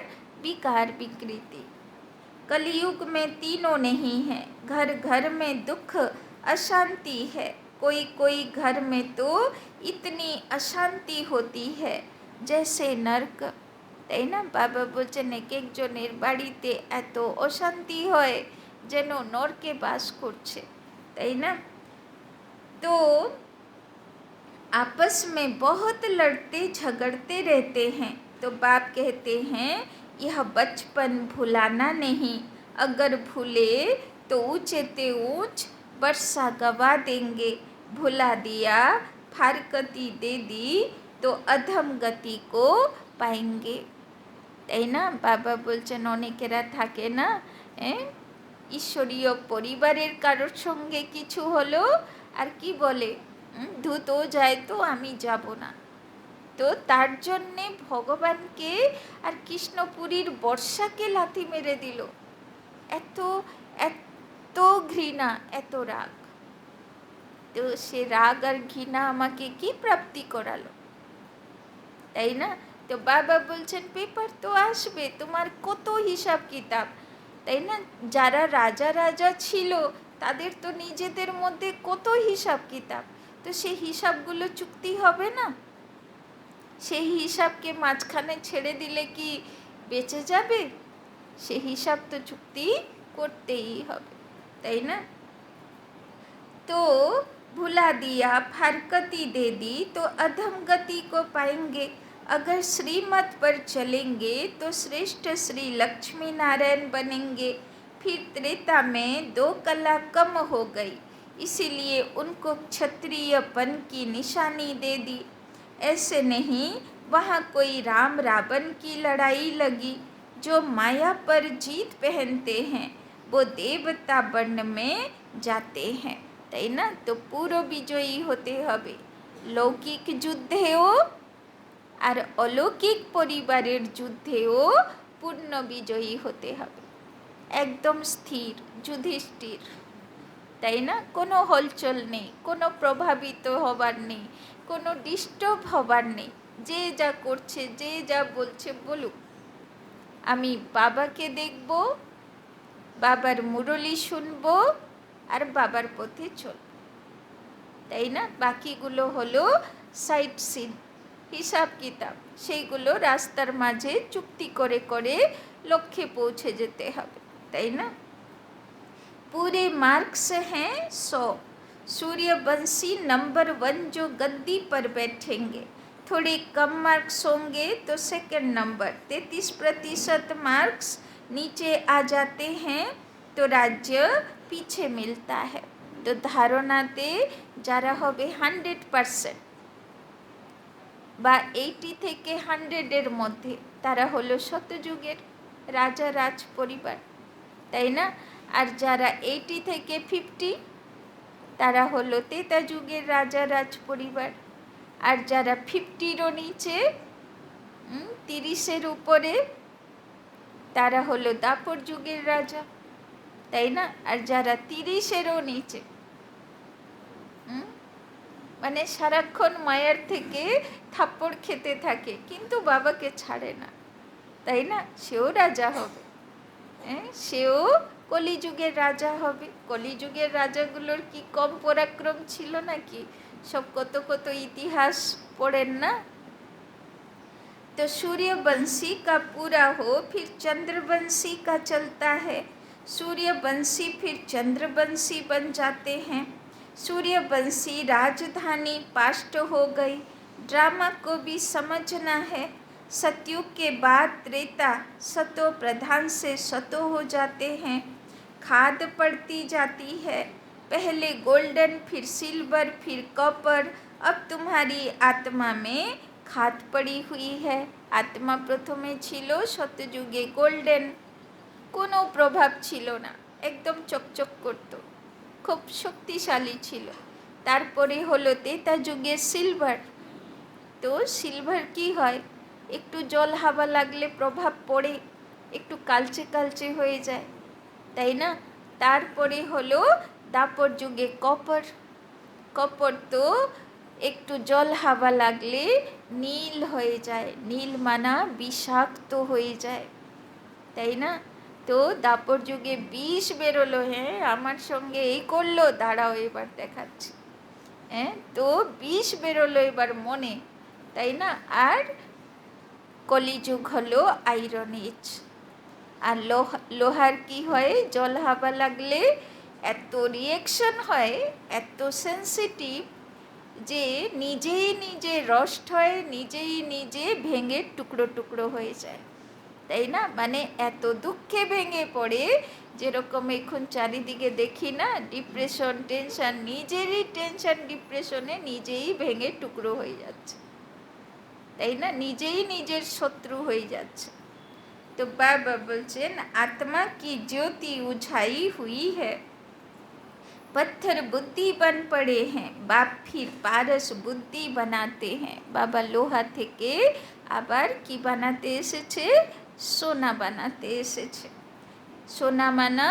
विकार विकृति। कलयुग में तीनों नहीं है, घर घर में दुख अशांति है। कोई कोई घर में तो इतनी अशांति होती है जैसे नरक। তাই না? বাবা বলছেন এক একজনের বাড়িতে এত অশান্তি হয় যেন নরকে বাস করছে, তাই না? তো आपस में बहुत लड़ते झगड़ते रहते हैं। तो बाप कहते हैं यह बचपन भुलाना नहीं, अगर भूले तो ऊंचे ते ऊंच वर्षा गवा देंगे। भुला दिया फारकती दे दी तो अधम गति को पाएंगे। তাই না? বাবা বলছেন অনেকেরা থাকে না, ঈশ্বরীয় পরিবারের কারোর সঙ্গে কিছু হলো আর কি বলে, ধুতো যায় তো আমি যাব না। তো তার জন্যে ভগবানকে আর কৃষ্ণপুরীর বর্ষাকে লাথি মেরে দিল। এত এত ঘৃণা, এত রাগ। তো সে রাগ আর ঘৃণা আমাকে কি প্রাপ্তি করালো, তাই না? তো বাবা বলছেন পেপার তো আসবে, তোমার কত হিসাব কিতাব, তাই না? যারা রাজা রাজা ছিল তাদের তো নিজেদের মধ্যে কত হিসাব কিতাব, তো সেই হিসাবগুলো চুক্তি হবে না? সেই হিসাবকে মাঝখানে ছেড়ে দিলে কি বেঁচে যাবে? সেই হিসাব তো চুক্তি করতেই হবে, তাই না? तो भुला दिया फारकती दे दी तो अधम गति को पाएंगे। अगर श्रीमत पर चलेंगे तो श्रेष्ठ श्री लक्ष्मी नारायण बनेंगे। फिर त्रेता में 2 कला कम हो गई, इसीलिए उनको क्षत्रियपन की निशानी दे दी। ऐसे नहीं, वहाँ कोई राम रावण की लड़ाई लगी। जो माया पर जीत पहनते हैं वो देवता वर्ण में जाते हैं, তাই না? তো পুরো বিজয়ী হতে হবে। লৌকিক যুদ্ধেও আর অলৌকিক পরিবারের যুদ্ধেও পূর্ণ বিজয়ী হতে হবে, একদম স্থির যুধিষ্ঠির, তাই না? কোনো হলচল নেই, কোনো প্রভাবিত হবার নেই, কোনো ডিস্টার্ব হবার নেই। যে যা করছে, যে যা বলছে বলুক, আমি বাবাকে দেখব, বাবার মুরলি শুনবো আর বাবার পথে চল, তাই না? বাকিগুলো হলো সাইট সিন, হিসাব কিতাব, সেইগুলো রাস্তার মাঝে চুক্তি করে করে লক্ষ্যে পৌঁছে যেতে হবে, তাই না? पूरे मार्क्स हैं 100। सूर्यवंशी नंबर 1 जो गद्दी पर बैठेंगे, थोड़े कम मार्क्स होंगे तो सेकंड नंबर 33% मार्क्स नीचे आ जाते हैं तो राज्य পিছে মিলতা है। তো ধারণাতে যারা হবে 100% বা 80 থেকে 100-এর মধ্যে, তারা হলো শতযুগের রাজা রাজ পরিবার, তাই না? আর যারা 80 থেকে 50 তারা হলো তেতা যুগের রাজা রাজ পরিবার। আর যারা 50-রও নিচে, 30-এর উপরে, তারা হলো দাপর যুগের রাজা, তাই না? আর যারা 30-এরও নিচে, মানে সারাক্ষণ মায়ের থেকে থাপ্পড় খেতে থাকে কিন্তু বাবাকে ছাড়ে না, তাই না? সেও রাজা হবে, সেও কলিযুগের রাজা হবে। কলিযুগের রাজাগুলোর কি কম পরাক্রম ছিল নাকি? সব কত কত ইতিহাস পড়েন না? तो सूर्यवंशी का पूरा हो फिर चंद्रवंशी का चलता है। सूर्यवंशी फिर चंद्रवंशी बन जाते हैं। सूर्यवंशी राजधानी पास्ट हो गई। ड्रामा को भी समझना है। सतयुग के बाद त्रेता सतो प्रधान से सतो हो जाते हैं। खाद पड़ती जाती है, पहले गोल्डन फिर सिल्वर फिर कॉपर। अब तुम्हारी आत्मा में খাদ পড়ি হুই হ্যাঁ। আত্মা প্রথমে ছিল শতযুগে গোল্ডেন, কোনো প্রভাব ছিল না, একদম চকচক করতো, খুব শক্তিশালী ছিল। তারপরে হলো তেতা যুগে সিলভার। তো সিলভার কি হয়, একটু জল হাওয়া লাগলে প্রভাব পড়ে, একটু কালচে কালচে হয়ে যায়, তাই না? তারপরে হলো দাপর যুগে কপার। কপার তো একটু জল হাওয়া লাগলে নীল হয়ে যায়, নীল মানা বিষাক্ত হয়ে যায়, তাই না? তো দাপর যুগে বিষ বেরোলো, হ্যাঁ আমার সঙ্গে এই করলো, দাঁড়াও এবার দেখাচ্ছি, হ্যাঁ তো বিষ বেরোলো এবার মনে, তাই না? আর কলিযুগ হলো আয়রন এজ। আর লোহার কি হয়, জল হাওয়া লাগলে এত রিয়েকশন হয়, এত সেন্সিটিভ যে নিজেই নিজে রস্ট হয়, নিজেই নিজে ভেঙে টুকরো টুকরো হয়ে যায়, তাই না? মানে এত দুঃখে ভেঙে পড়ে, যেরকম এখন চারিদিকে দেখি না ডিপ্রেশন, টেনশন, নিজেরই টেনশন ডিপ্রেশনে নিজেই ভেঙে টুকরো হয়ে যাচ্ছে, তাই না? নিজেই নিজের শত্রু হয়ে যাচ্ছে। तो बाबा बोलছেন आत्मा की ज्योति उछाई हुई है, पत्थर बुद्धि बन पड़े हैं, बाप फिर पारस बुद्धि बनाते हैं। बाबा लोहा থেকে আবার কি বানাতে এসেছে, সোনা বানাতে এসেছে। সোনা মানা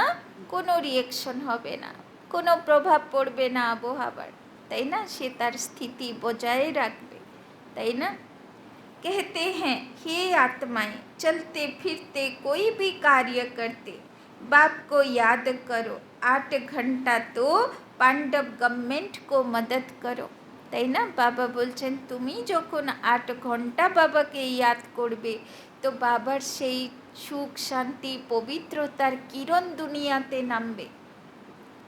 কোনো রিয়েকশন হবে না, কোনো প্রভাব পড়বে না আবহাওয়ার, তাই না? সে তার স্থিতি বজায় রাখবে, তাই না? कहते हैं हे आत्माएं, चलते फिरते कोई भी कार्य करते बाप को याद करो, 8 घंटा तो पांडव गवर्नमेंट को मदद करो, তাই না? বাবা বলছেন তুমি যখন 8 ঘন্টা বাবাকে ইয়াদ করবে তো বাবার সেই সুখ শান্তি পবিত্রতার কিরণ দুনিয়াতে নামবে,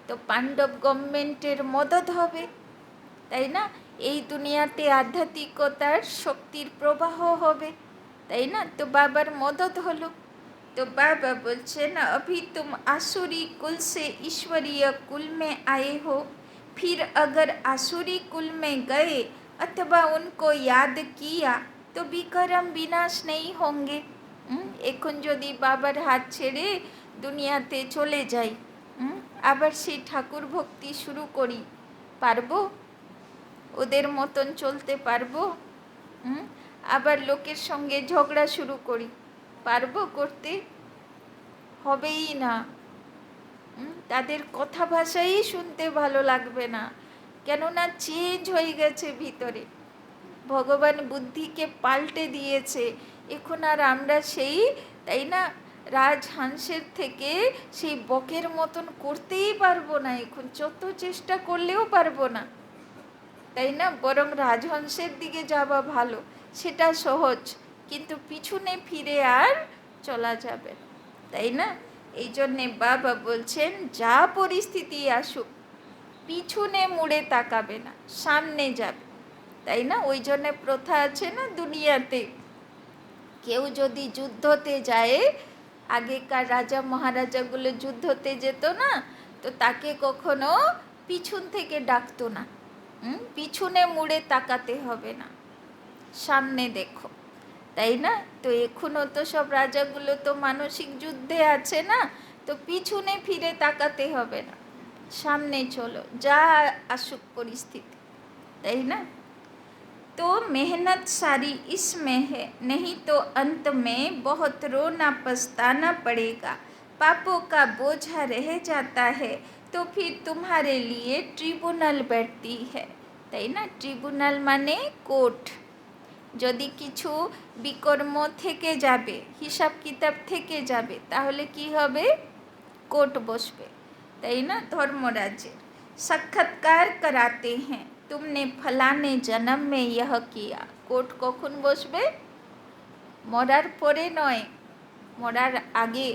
তো পাণ্ডব গভর্নমেন্টের মদত হবে, তাই না? এই দুনিয়াতে আধ্যাত্মিকতার শক্তির প্রবাহ হবে, তাই না? তো বাবার মদত হলো। তো বাবা বলছেন अभी तुम आसुरी कुल से ईश्वरीय कुल में आए हो, फिर अगर आसुरी कुल में गए अथवा उनको याद किया तो विक्रम विनाश नहीं होंगे। এখন যদি বাবার হাত ছেড়ে দুনিয়াতে চলে যাই, আবার সেই ঠাকুর ভক্তি শুরু করি, পারবো? ওদের মতন চলতে পারবো? আবার লোকের সঙ্গে ঝগড়া শুরু করি, পারবো করতে? হবেই না। তাদের কথা ভাষাই শুনতে ভালো লাগবে না, কেননা চেঞ্জ হয়ে গেছে ভিতরে, ভগবান বুদ্ধিকে পাল্টে দিয়েছে। এখন আর আমরা সেই, তাই না, রাজহাঁসের থেকে সেই বকের মতন করতেই পারবো না, এখন যত চেষ্টা করলেও পারবো না, তাই না? বরং রাজহংসের দিকে যাওয়া ভালো, সেটা সহজ, কিন্তু পিছনে ফিরে আর চলা যাবে, তাই না? এই জন্যে বাবা বলছেন যা পরিস্থিতি আসুক পিছনে মুড়ে তাকাবে না, সামনে যাবে, তাই না? ওই জন্যে প্রথা আছে না দুনিয়াতে, কেউ যদি যুদ্ধতে যায়, আগেকার রাজা মহারাজাগুলো যুদ্ধতে যেত না, তো তাকে কখনো পিছন থেকে ডাকতো না, পিছনে মুড়ে তাকাতে হবে না, সামনে দেখো, তাই না? তো এখনও তো সব রাজাগুলো তো মানসিক যুদ্ধে আছে না, তো পিছনে ফিরে তাকাতে হবে না, সামনে চলো, যা আসুক পরিস্থিতি, তাই না? तो मेहनत सारी इसमें है, नहीं तो अंत में बहुत रोना पछताना पड़ेगा, पापों का बोझा रह जाता है, तो फिर तुम्हारे लिए ट्रिब्यूनल बैठती है, তাই না? ট্রিব্যুনাল মানে কোর্ট। যদি কিছু বিকর্ম থেকে যাবে, হিসাব কিতাব থেকে যাবে, তাহলে কি হবে? কোর্ট বসবে, তাই না? ধর্মরাজ্যে সাক্ষাৎকার कराते हैं, तुमने फलाने जन्म में यह किया। কোর্ট কখন বসবে? মরার পরে নয়, মরার আগে,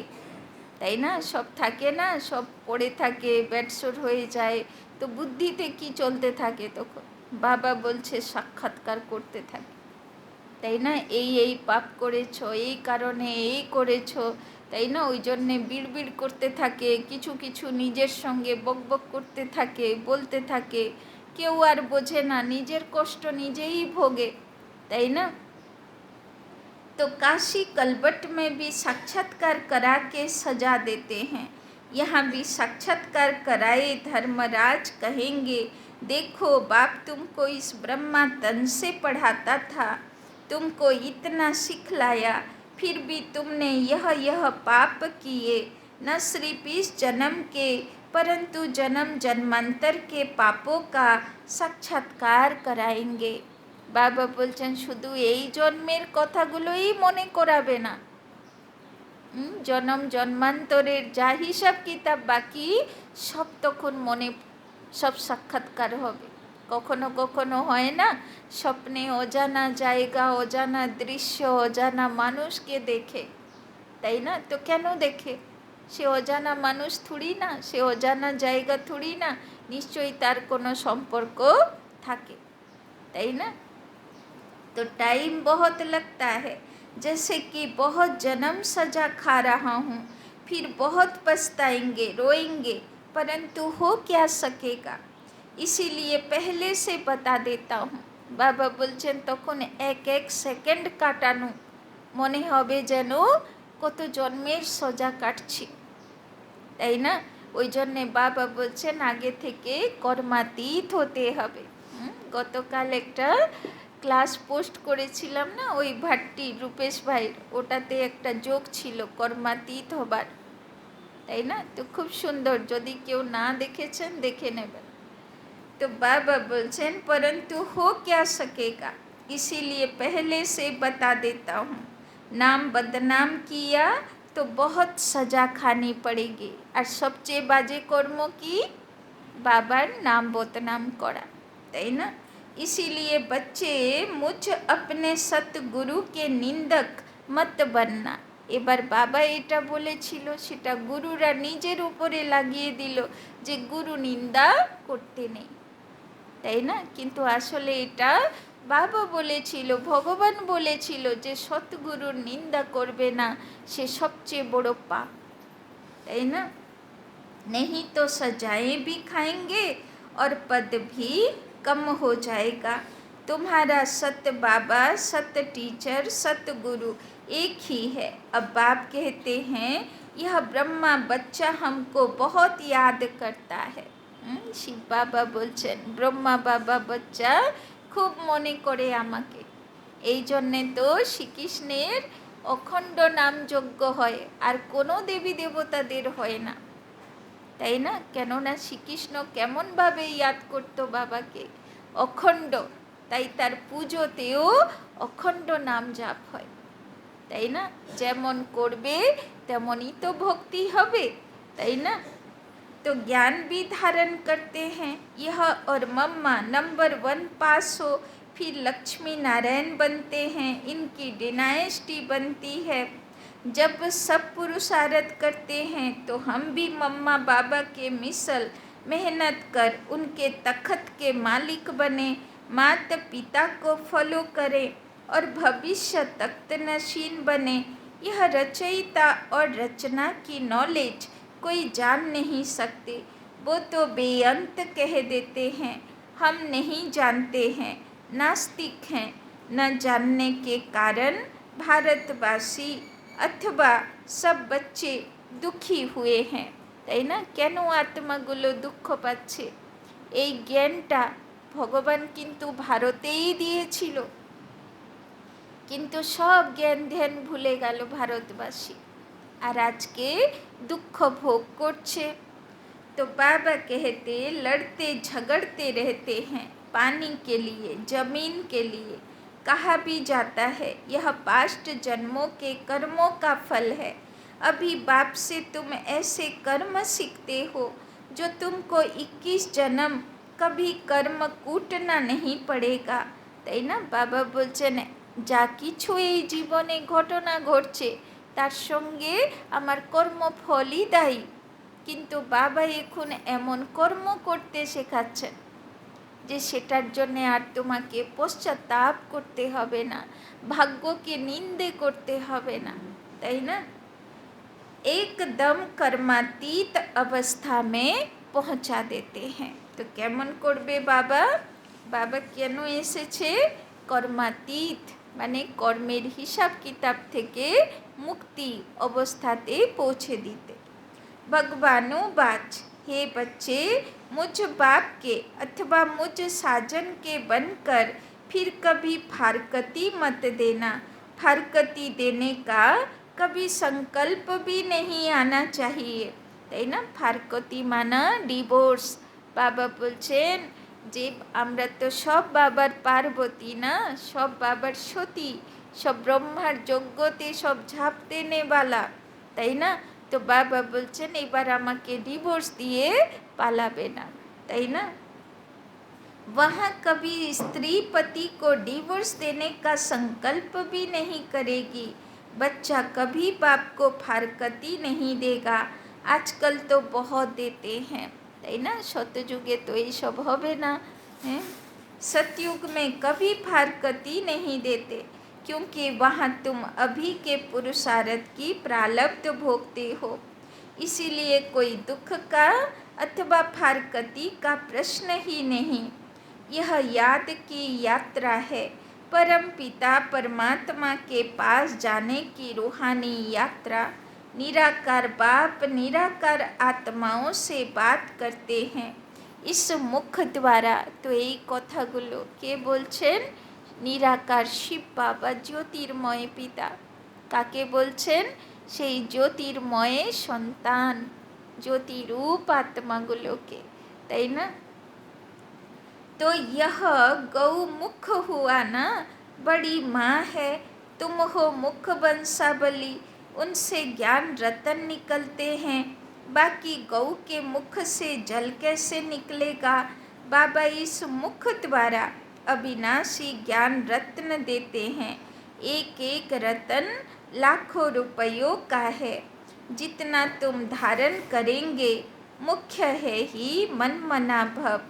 তাই না? সব থাকে না, সব পড়ে থাকে, ব্যাটসোর হয়ে যায়, তো বুদ্ধিতে কি চলতে থাকে তখন? বাবা বলছে সাক্ষাৎকার করতে থাকে, তাই না? এই এই পাপ করেছো, এই কারণে এই করেছো, তাই না? ওই জন্যে বিড়বিড় করতে থাকে, কিছু কিছু নিজের সঙ্গে বকবক করতে থাকে, বলতে থাকে, কেউ আর বোঝে না, নিজের কষ্ট নিজেই ভোগে, তাই না? तो काशी कलबट में भी साक्षात्कार करा के सजा देते हैं, यहाँ भी साक्षात्कार कराए धर्मराज कहेंगे देखो बाप तुमको इस ब्रह्मा तन से पढ़ाता था, तुमको इतना सिखलाया, फिर भी तुमने यह पाप किए, न सिर्फ इस जन्म के परंतु जन्म जन्मांतर के पापों का साक्षात्कार कराएंगे। बाबा बोलছেন শুধু এই জন্মের কথাগুলোই মনে করাবে না, জন্ম জন্মান্তরের যা হিসাব কিতাব বাকি সব তখন মনে সব সাক্ষাৎকার হবে। কখনো কখনো হয় না স্বপ্নে অজানা জায়গা, অজানা দৃশ্য, অজানা মানুষকে দেখে, তাই না? তো কেন দেখে? সে অজানা মানুষ থুড়ি না, সে অজানা জায়গা থুড়ি না, নিশ্চয়ই তার কোনো সম্পর্ক থাকে, তাই না? तो टाइम बहुत लगता है, जैसे कि बहुत जन्म सजा खा रहा हूँ, फिर बहुत पछताएंगे, रोएंगे, परंतु हो क्या सकेगा, इसीलिए पहले से बता देता हूँ। बाबा বলছেন তখন এক এক সেকেন্ড কাটানো মনে হবে যেন কত জন্মের সজা কাটছি, তাই না? ওই জন্যে বাবা বলছেন আগে থেকে কর্মাতীত হতে হবে। গতকাল একটা ক্লাস পোস্ট করেছিলাম না ওই ভাট্টি রূপেশ ভাইয়ের, ওটাতে একটা যোগ ছিল কর্মাতীত হবার, তাই না? তো খুব সুন্দর, যদি কেউ না দেখেছেন দেখে নেবেন। तो बाबा बोलছেন परंतु हो क्या सकेगा, इसीलिए पहले से बता देता हूँ, नाम बदनाम किया तो बहुत सजा खानी पड़ेगी। और सबচেয়ে বাজে কর্ম কি? বাবার নাম বদনাম করা, তাই না? इसीलिए बच्चे मुझ अपने सतगुरु के निंदक मत बनना। এবার বাবা এটা বলেছিল, সেটা গুরুরা নিজের উপরে লাগিয়ে দিল যে গুরু নিন্দা করতে নেই, তাই না? কিন্তু আসলে এটা বাবা বলেছিল, ভগবান বলেছিল যে সৎগুরুর নিন্দা করবে না, সে সবচেয়ে বড় পাপ, তাই না? नहीं तो सजाएं भी खाएंगे और पद भी कम हो जाएगा। तुम्हारा सत्य बाबा, सत्य टीचर, सत्य गुरु एक ही है। अब बाप कहते हैं यह ब्रह्मा बच्चा हमको बहुत याद करता है। শিব বাবা বলছেন ব্রহ্মা বাবা বাচ্চা খুব মনে করে আমাকে, এই জন্যে তো শ্রীকৃষ্ণের অখণ্ড নাম যজ্ঞ হয়, আর কোনো দেবী দেবতাদের হয় না, তাই না? কেননা শ্রীকৃষ্ণ কেমনভাবে ইয়াদ করতো বাবাকে, অখণ্ড, তাই তার পুজোতেও অখণ্ড নাম জাপ হয়, তাই না? যেমন করবে তেমনই তো ভক্তি হবে, তাই না? तो ज्ञान भी धारण करते हैं। यह और मम्मा नंबर 1 पास हो, फिर लक्ष्मी नारायण बनते हैं, इनकी डिनाइस्टी बनती है। जब सब पुरुषार्थ करते हैं तो हम भी मम्मा बाबा के मिसल मेहनत कर उनके तख्त के मालिक बने, माता पिता को फॉलो करें और भविष्य तख्त नशीन बने। यह रचयिता और रचना की नॉलेज कोई जान नहीं सकते, वो तो बेअंत कह देते हैं, हम नहीं जानते हैं, नास्तिक हैं। न जानने के कारण भारतवासी अथवा सब बच्चे दुखी हुए हैं, তাই না? কেন আত্মাগুলো দুঃখ পাচ্ছে? এই জ্ঞানটা ভগবান কিন্তু ভারতেই দিয়েছিল, কিন্তু সব জ্ঞান ধ্যান ভুলে গেল ভারতবাসী, আর আজকে দুঃখ ভোগ করছে। तो बाबा कहते लड़ते झगड़ते रहते हैं पानी के लिए, जमीन के लिए। कहा भी जाता है यह पास्ट जन्मों के कर्मों का फल है। अभी बाप से तुम ऐसे कर्म सीखते हो जो तुमको 21 जन्म कभी कर्म कूटना नहीं पड़ेगा, তাই না? বাবা বলছেন যা কিছু এই জীবনে ঘটনা ঘটছে তার সঙ্গে আমার কর্মফলই দায়ী, কিন্তু বাবা এখন এমন কর্ম করতে শেখাচ্ছেন যে সেটার জন্যে আর তোমাকে পশ্চাত্তাপ করতে হবে না, ভাগ্যকে নিন্দে করতে হবে না, তাই না? एकदम कर्मातीत अवस्था में पहुंचा देते हैं। तो কেমন করবে বাবা? বাবা কেন এসেছে? কর্মাতীত মানে কর্মের হিসাব কিতাব থেকে মুক্তি অবস্থাতে পৌঁছে দিতে। भगवानुवाच हे बच्चे, मुझ बाप के अथवा मुझ साजन के बनकर फिर कभी फारकती मत देना। फारकती देने का कभी संकल्प भी नहीं आना चाहिए। তাই না? ফারকতি মানা ডিভোর্স। বাবা বলছেন যে আমরা তো সব বাবার পার্বতী না, সব বাবার সতী, সব ব্রহ্মার যজ্ঞতে সব ঝাঁপ দেনেওয়ালা, তাই না? তো বাবা বলছেন এবার আমাকে ডিভোর্স দিয়ে পালাবে না, তাই না? वहाँ कभी स्त्री पति को डिवोर्स देने का संकल्प भी नहीं करेगी। बच्चा कभी बाप को फारकती नहीं देगा। आजकल तो बहुत देते हैं, তাই না? শতযুগে তো এই সব হবে না, हैं? सतयुग में कभी फारकती नहीं देते, क्योंकि वहाँ तुम अभी के पुरुषार्थ की प्रारब्ध भोगते हो। इसीलिए कोई दुख का अथवा फारकती का प्रश्न ही नहीं। यह याद की यात्रा है, परम पिता परमात्मा के पास जाने की रूहानी यात्रा। निराकार बाप निराकार आत्माओं से बात करते हैं इस मुख द्वारा। तो এই কথাগুলো কে বলছেন? নিরাকার শিব বাবা, জ্যোতির্ময় পিতা। কাকে বলছেন? সেই জ্যোতির্ময় সন্তান, জ্যোতিরূপ আত্মাগুলোকে, তাই না? तो यह गौ मुख हुआ ना, बड़ी माँ है, तुम हो मुख बंसावली। उनसे ज्ञान रतन निकलते हैं, बाकी गौ के मुख से जल कैसे निकलेगा? बाबा इस मुख द्वारा अविनाशी ज्ञान रत्न देते हैं। एक एक रतन लाखों रुपयों का है। जितना तुम धारण करेंगे मुख्य है ही मन मना भव।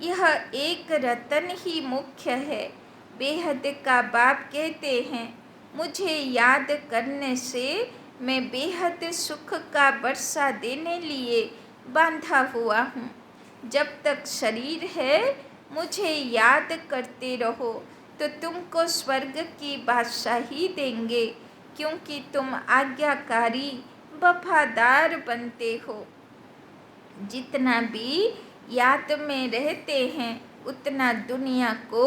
यह एक रतन ही मुख्य है। बेहद का बाप कहते हैं मुझे याद करने से मैं बेहद सुख का वर्षा देने लिए बांधा हुआ हूँ। जब तक शरीर है मुझे याद करते रहो तो तुमको स्वर्ग की बादशाही देंगे, क्योंकि तुम आज्ञाकारी वफादार बनते हो। जितना भी याद में रहते हैं उतना दुनिया को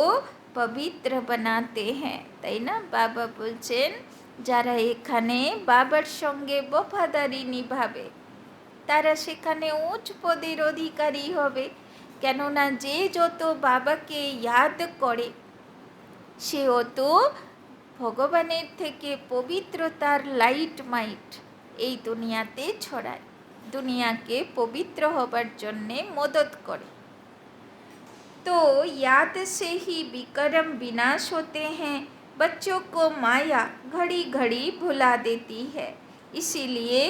পবিত্র বানাতে হ্যাঁ, তাই না? বাবা বলছেন যারা এখানে বাবার সঙ্গে বফাদারি নিভাবে তারা সেখানে উচ্চ পদের অধিকারী হবে। কেননা যে যত বাবাকে ইয়াদ করে সে অত ভগবানের থেকে পবিত্রতার লাইট মাইট এই দুনিয়াতে ছড়ায়, দুনিয়াকে পবিত্র হবার জন্যে মদত করে। तो याद से ही विकर्म विनाश होते हैं। बच्चों को माया घड़ी घड़ी भुला देती है, इसीलिए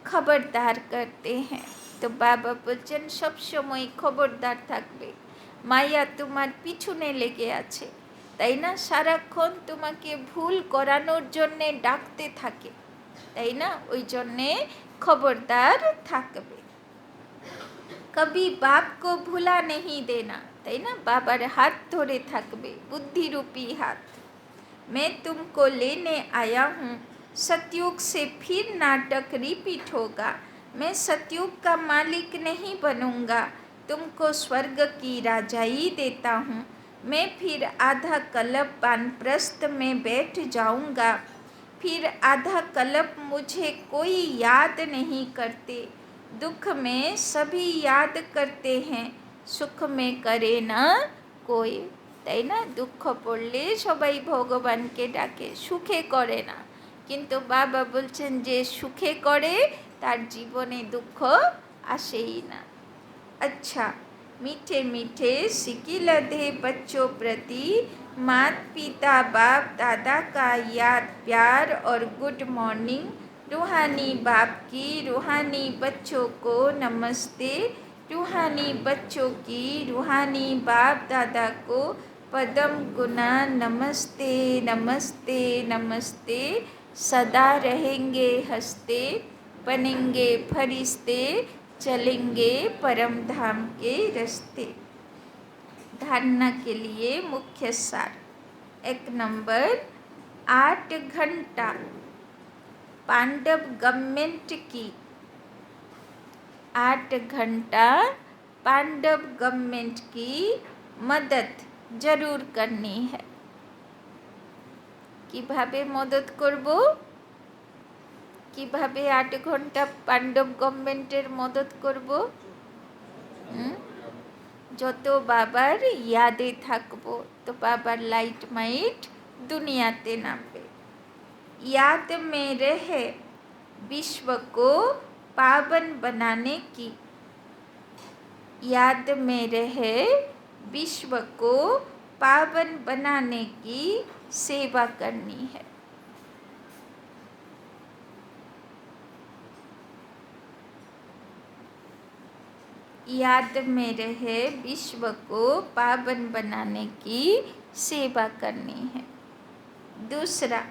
खबरदार करते हैं। तो बाबा বলছেন সব সময় খবরদার থাকবে, মায়া তোমার পিছনে লেগে আছে, তাই না? সারাক্ষণ তোমাকে ভুল করানোর জন্যে ডাকতে থাকে, তাই না? ওই জন্যে খবরদার থাকবে। कभी बाप को भुला नहीं देना, তাই না? বাবার হাত ধরে থাকবে, বুদ্ধিরূপী হাত। मैं तुमको लेने आया हूँ, सतयुग से फिर नाटक रिपीट होगा। मैं सतयुग का मालिक नहीं बनूंगा, तुमको स्वर्ग की राजाई देता हूँ। मैं फिर आधा कल्प वानप्रस्थ में बैठ जाऊंगा, फिर आधा कल्प मुझे कोई याद नहीं करते। दुख में सभी याद करते हैं, সুখ মে করে না কই, তাই না? দুঃখ পড়লে সবাই ভগবানকে ডাকে, সুখে করে না। কিন্তু বাবা বলছেন যে সুখে করে তার জীবনে দুঃখ আসেই না। अच्छा, मीठे मीठे सिकी लधे बच्चों प्रति मात पिता बाप दादा का याद प्यार और गुड मॉर्निंग। रूहानी बाप की रूहानी बच्चों को नमस्ते। रूहानी बच्चों की रूहानी बाप दादा को पदम गुना नमस्ते नमस्ते नमस्ते। सदा रहेंगे हंसते, बनेंगे फरिश्ते, चलेंगे परम धाम के रास्ते। धारणा के लिए मुख्य सार। 1 नंबर, 8 घंटा पांडव गवर्नमेंट की 8 घंटा पांडव गवर्नमेंट की मदद जरूर करनी है। কিভাবে মদত করব? কিভাবে 8 ঘন্টা পাণ্ডব গভর্নমেন্টের মদত করব? যত বাবার ইয়াদে থাকবো তো বাবার লাইট মাইট দুনিয়াতে নামবে। याद में रहे विश्व को पावन बनाने की, याद में रहे विश्व को पावन बनाने की सेवा करनी है। याद में रहे विश्व को पावन बनाने की सेवा करनी है। दूसरा,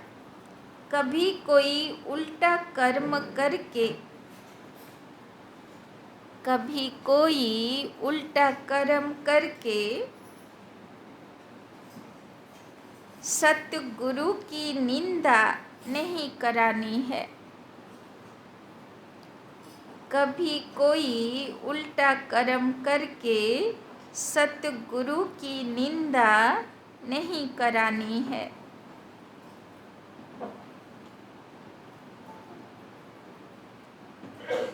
कभी कोई उल्टा कर्म करके, कभी कोई उल्टा कर्म करके सतगुरु की निंदा नहीं करानी है। कभी कोई उल्टा कर्म करके सतगुरु की निंदा नहीं करानी है।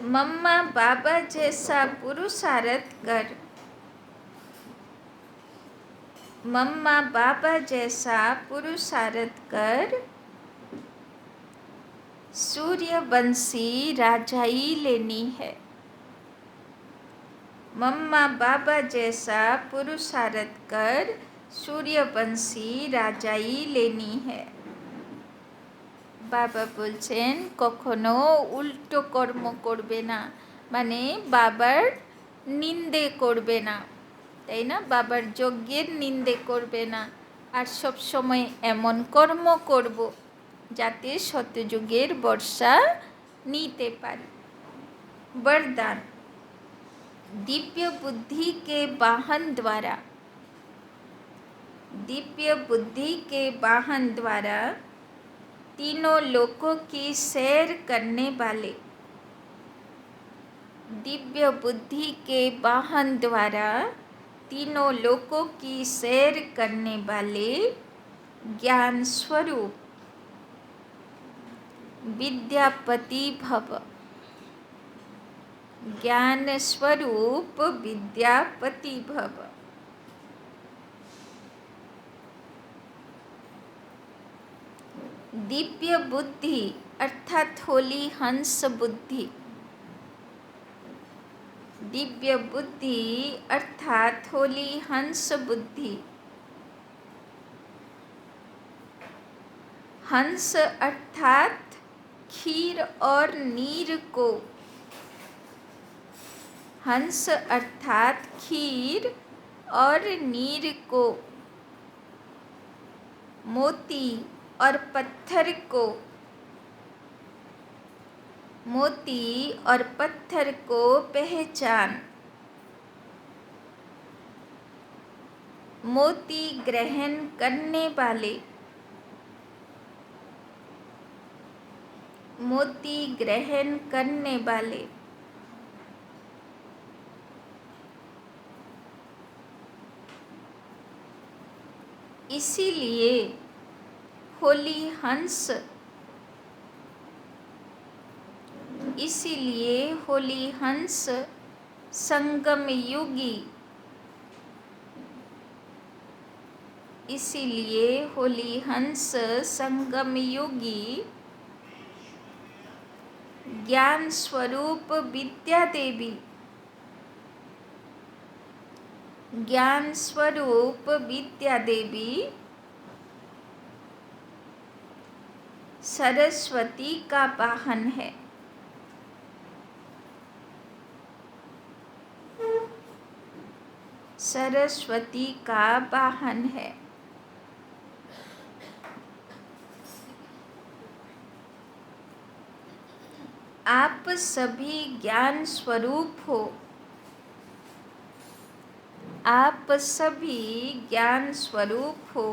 मम्मा बाबा जैसा पुरुषार्थ कर, मम्मा बाबा जैसा पुरुषार्थ कर सूर्यवंशी राजाई लेनी है। मम्मा बाबा जैसा पुरुषार्थ कर सूर्यवंशी রাজাই लेनी है। বাবা বলছেন কখনো উল্টো কর্ম করবে না, মানে বাবার নিন্দে করবে না, তাই না? বাবার যজ্ঞের নিন্দে করবে না, আর সব সময় এমন কর্ম করব যাতে সত্যযুগের বর্ষা নিতে পারি। वरदान, दिव्य बुद्धि के वाहन द्वारा, दिव्य बुद्धि के वाहन द्वारा तीनों लोकों की सैर करने वाले, दिव्य बुद्धि के वाहन द्वारा तीनों लोकों की सैर करने वाले ज्ञान स्वरूप विद्यापति भव, ज्ञान स्वरूप विद्यापति भव। दिव्य बुद्धि अर्थात होली हंस बुद्धि, दिव्य बुद्धि अर्थात होली हंस बुद्धि। हंस अर्थात खीर और नीर को, हंस अर्थात खीर और नीर को, मोती और पत्थर को, मोती और पत्थर को पहचान। मोती ग्रहण करने वाले, मोती ग्रहण करने वाले। इसीलिए होली हंस, इसीलिए होली हंस संगम युगी, इसीलिए होली हंस संगम युगी ज्ञान स्वरूप विद्या देवी, ज्ञान स्वरूप विद्या देवी सरस्वती का वाहन है। सरस्वती का वाहन है। आप सभी ज्ञान स्वरूप हो, आप सभी ज्ञान स्वरूप हो,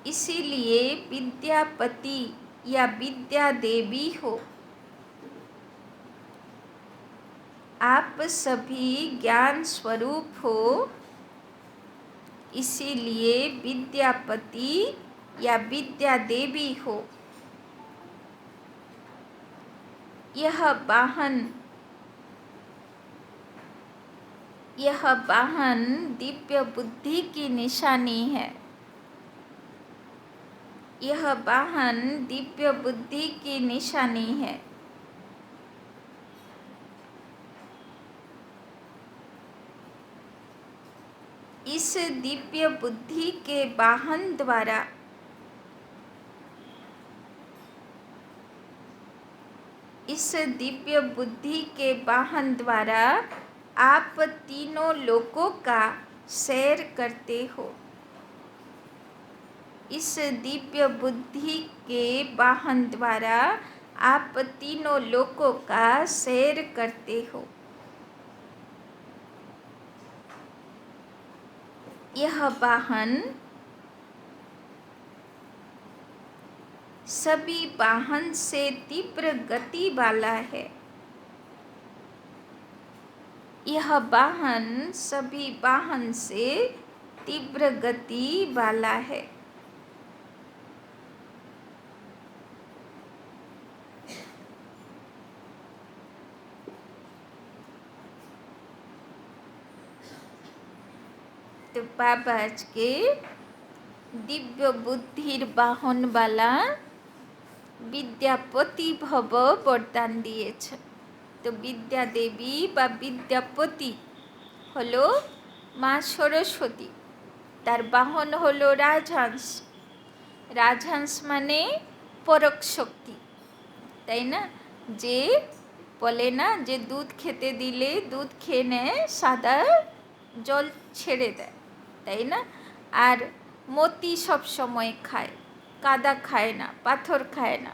इसीलिए विद्यापति या विद्या देवी हो। आप सभी ज्ञान स्वरूप हो, इसीलिए विद्यापति या विद्या देवी हो, यह वाहन दिव्य बुद्धि की निशानी है। यह वाहन दिव्य बुद्धि की निशानी है। इस दिव्य बुद्धि के वाहन द्वारा आप तीनों लोकों का सैर करते हो। इस दिव्य बुद्धि के वाहन द्वारा आप तीनों लोकों का सैर करते हो। यह वाहन सभी वाहन से तीव्र गति वाला है। यह वाहन सभी वाहन से तीव्र गति वाला है। तो बाबा आज के दिव्य बुद्धिर वाहन वाला विद्यापति भव वरदान दिएছেন। तो विद्या देवी बा विद्यापति हलो माँ सरस्वती, तार वाहन हलो राजहंस। राजहंस माने परक शक्ति, ताई ना, जे बोले ना जे दूध खेते दिले दूध खेয়ে নেয়, সাদা জল ছেড়ে দেয়, তাই না? আর মতি সব সময় খায়, কাদা খায় না, পাথর খায় না।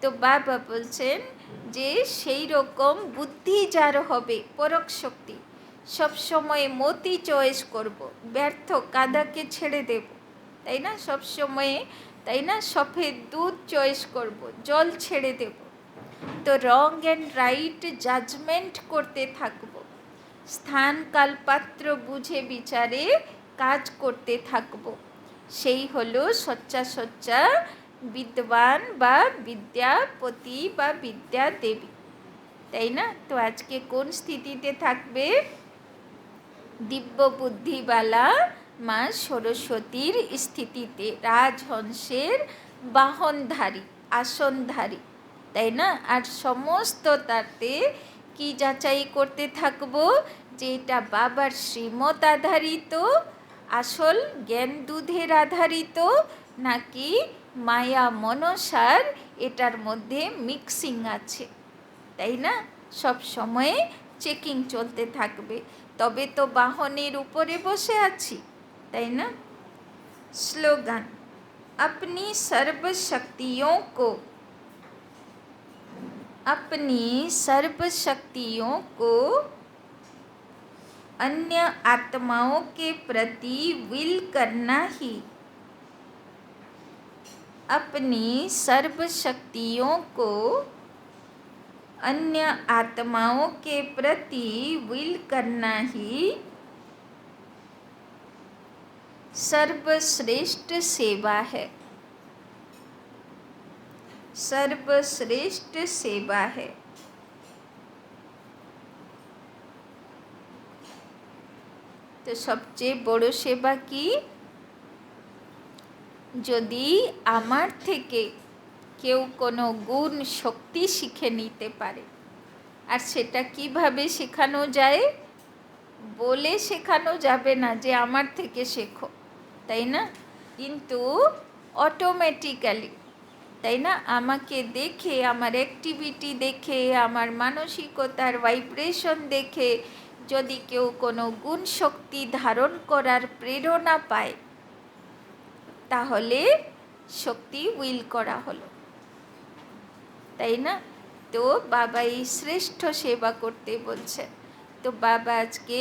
তো বাবা বলছেন যে সেই রকম বুদ্ধি যার হবে, পরক শক্তি, সব সময় মতি চয়েস করব, ব্যর্থ কাদাকে ছেড়ে দেব, তাই না? সব সময়ে, তাই না, সফেদ দুধ চয়েস করব, জল ছেড়ে দেব। তো রং অ্যান্ড রাইট জাজমেন্ট করতে থাকব, স্থান কাল পাত্র বুঝে বিচারে কাজ করতে থাকব। সেই হলো সচ্চা সচ্চা বিদ্বান বা বিদ্যাপতি বা বিদ্যা দেবী, তাই না? তো আজকে কোন স্থিতিতে থাকবে? দিব্য বুদ্ধিওয়ালা মা সরস্বতীর স্থিতিতে, রাজহংসের বাহনধারী, আসনধারী, তাই না? আর সমস্ত তাতে কি যাচাই করতে থাকবো? যে এটা বাবার শ্রীমত আধারিত, আসল জ্ঞান দুধের আধারিত, নাকি মায়া মনসার এটার মধ্যে মিক্সিং আছে, তাই না? সব সময়ে চেকিং চলতে থাকবে, তবে তো বাহনের উপরে বসে আছি, তাই না? স্লোগান, अपनी सर्व शक्तियों को अन्य आत्माओं के प्रति विल करना ही, अपनी सर्व शक्तियों को अन्य आत्माओं के प्रति विल करना ही सर्वश्रेष्ठ सेवा है। सर्वश्रेष्ठ सेवा है। तो सबचेয়ে বড় সেবা কি? যদি আমার থেকে কেউ কোনো গুণ শক্তি শিখে নিতে পারে, আর সেটা কিভাবে শেখানো যায়? বলে শেখানো যাবে না যে আমার থেকে শেখো, তাই না? কিন্তু অটোমেটিক্যালি, তাই না, আমাকে দেখে, আমার অ্যাক্টিভিটি দেখে, আমার মানসিকতার ভাইব্রেশন দেখে যদি কেউ কোনো গুণ শক্তি ধারণ করার প্রেরণা পায়, তাহলে শক্তি উইল করা হলো, তাই না? তো বাবা এই শ্রেষ্ঠ সেবা করতে বলছেন। তো বাবা আজকে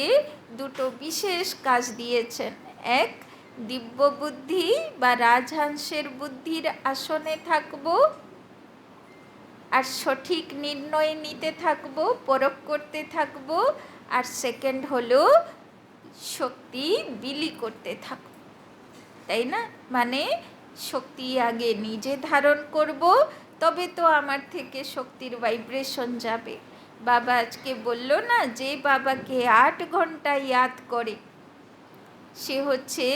দুটো বিশেষ কাজ দিয়েছেন। এক, দিব্য বুদ্ধি বা রাজহংসের বুদ্ধির আসনে থাকব, আর সঠিক নির্ণয় নিতে থাকব, পরখ করতে থাকব। আর সেকেন্ড হলো শক্তি বিলি করতে থাকব, তাই না? মানে শক্তি আগে নিজে ধারণ করব, তবে তো আমার থেকে শক্তির ভাইব্রেশন যাবে। বাবা আজকে বলল না, যে বাবাকে 8 ঘন্টা ইয়াদ করে সে হচ্ছে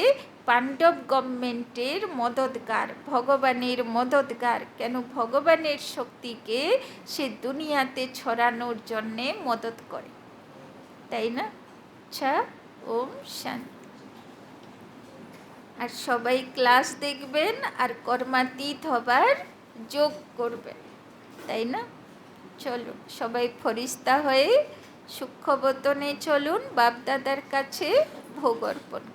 পাণ্ডব গভর্নমেন্টের মদতগার, ভগবানের মদতগার। কেন? ভগবানের শক্তিকে সে দুনিয়াতে ছড়ানোর জন্যে মদত করে, তাই না? আচ্ছা, ওম শান্তি। আর সবাই ক্লাস দেখবেন আর কর্মাতীত হবার যোগ করবেন, তাই না? চলুন সবাই ফরিস্তা হয়ে সূক্ষ্মবতনে চলুন, বাপদাদার কাছে ভোগ অর্পণ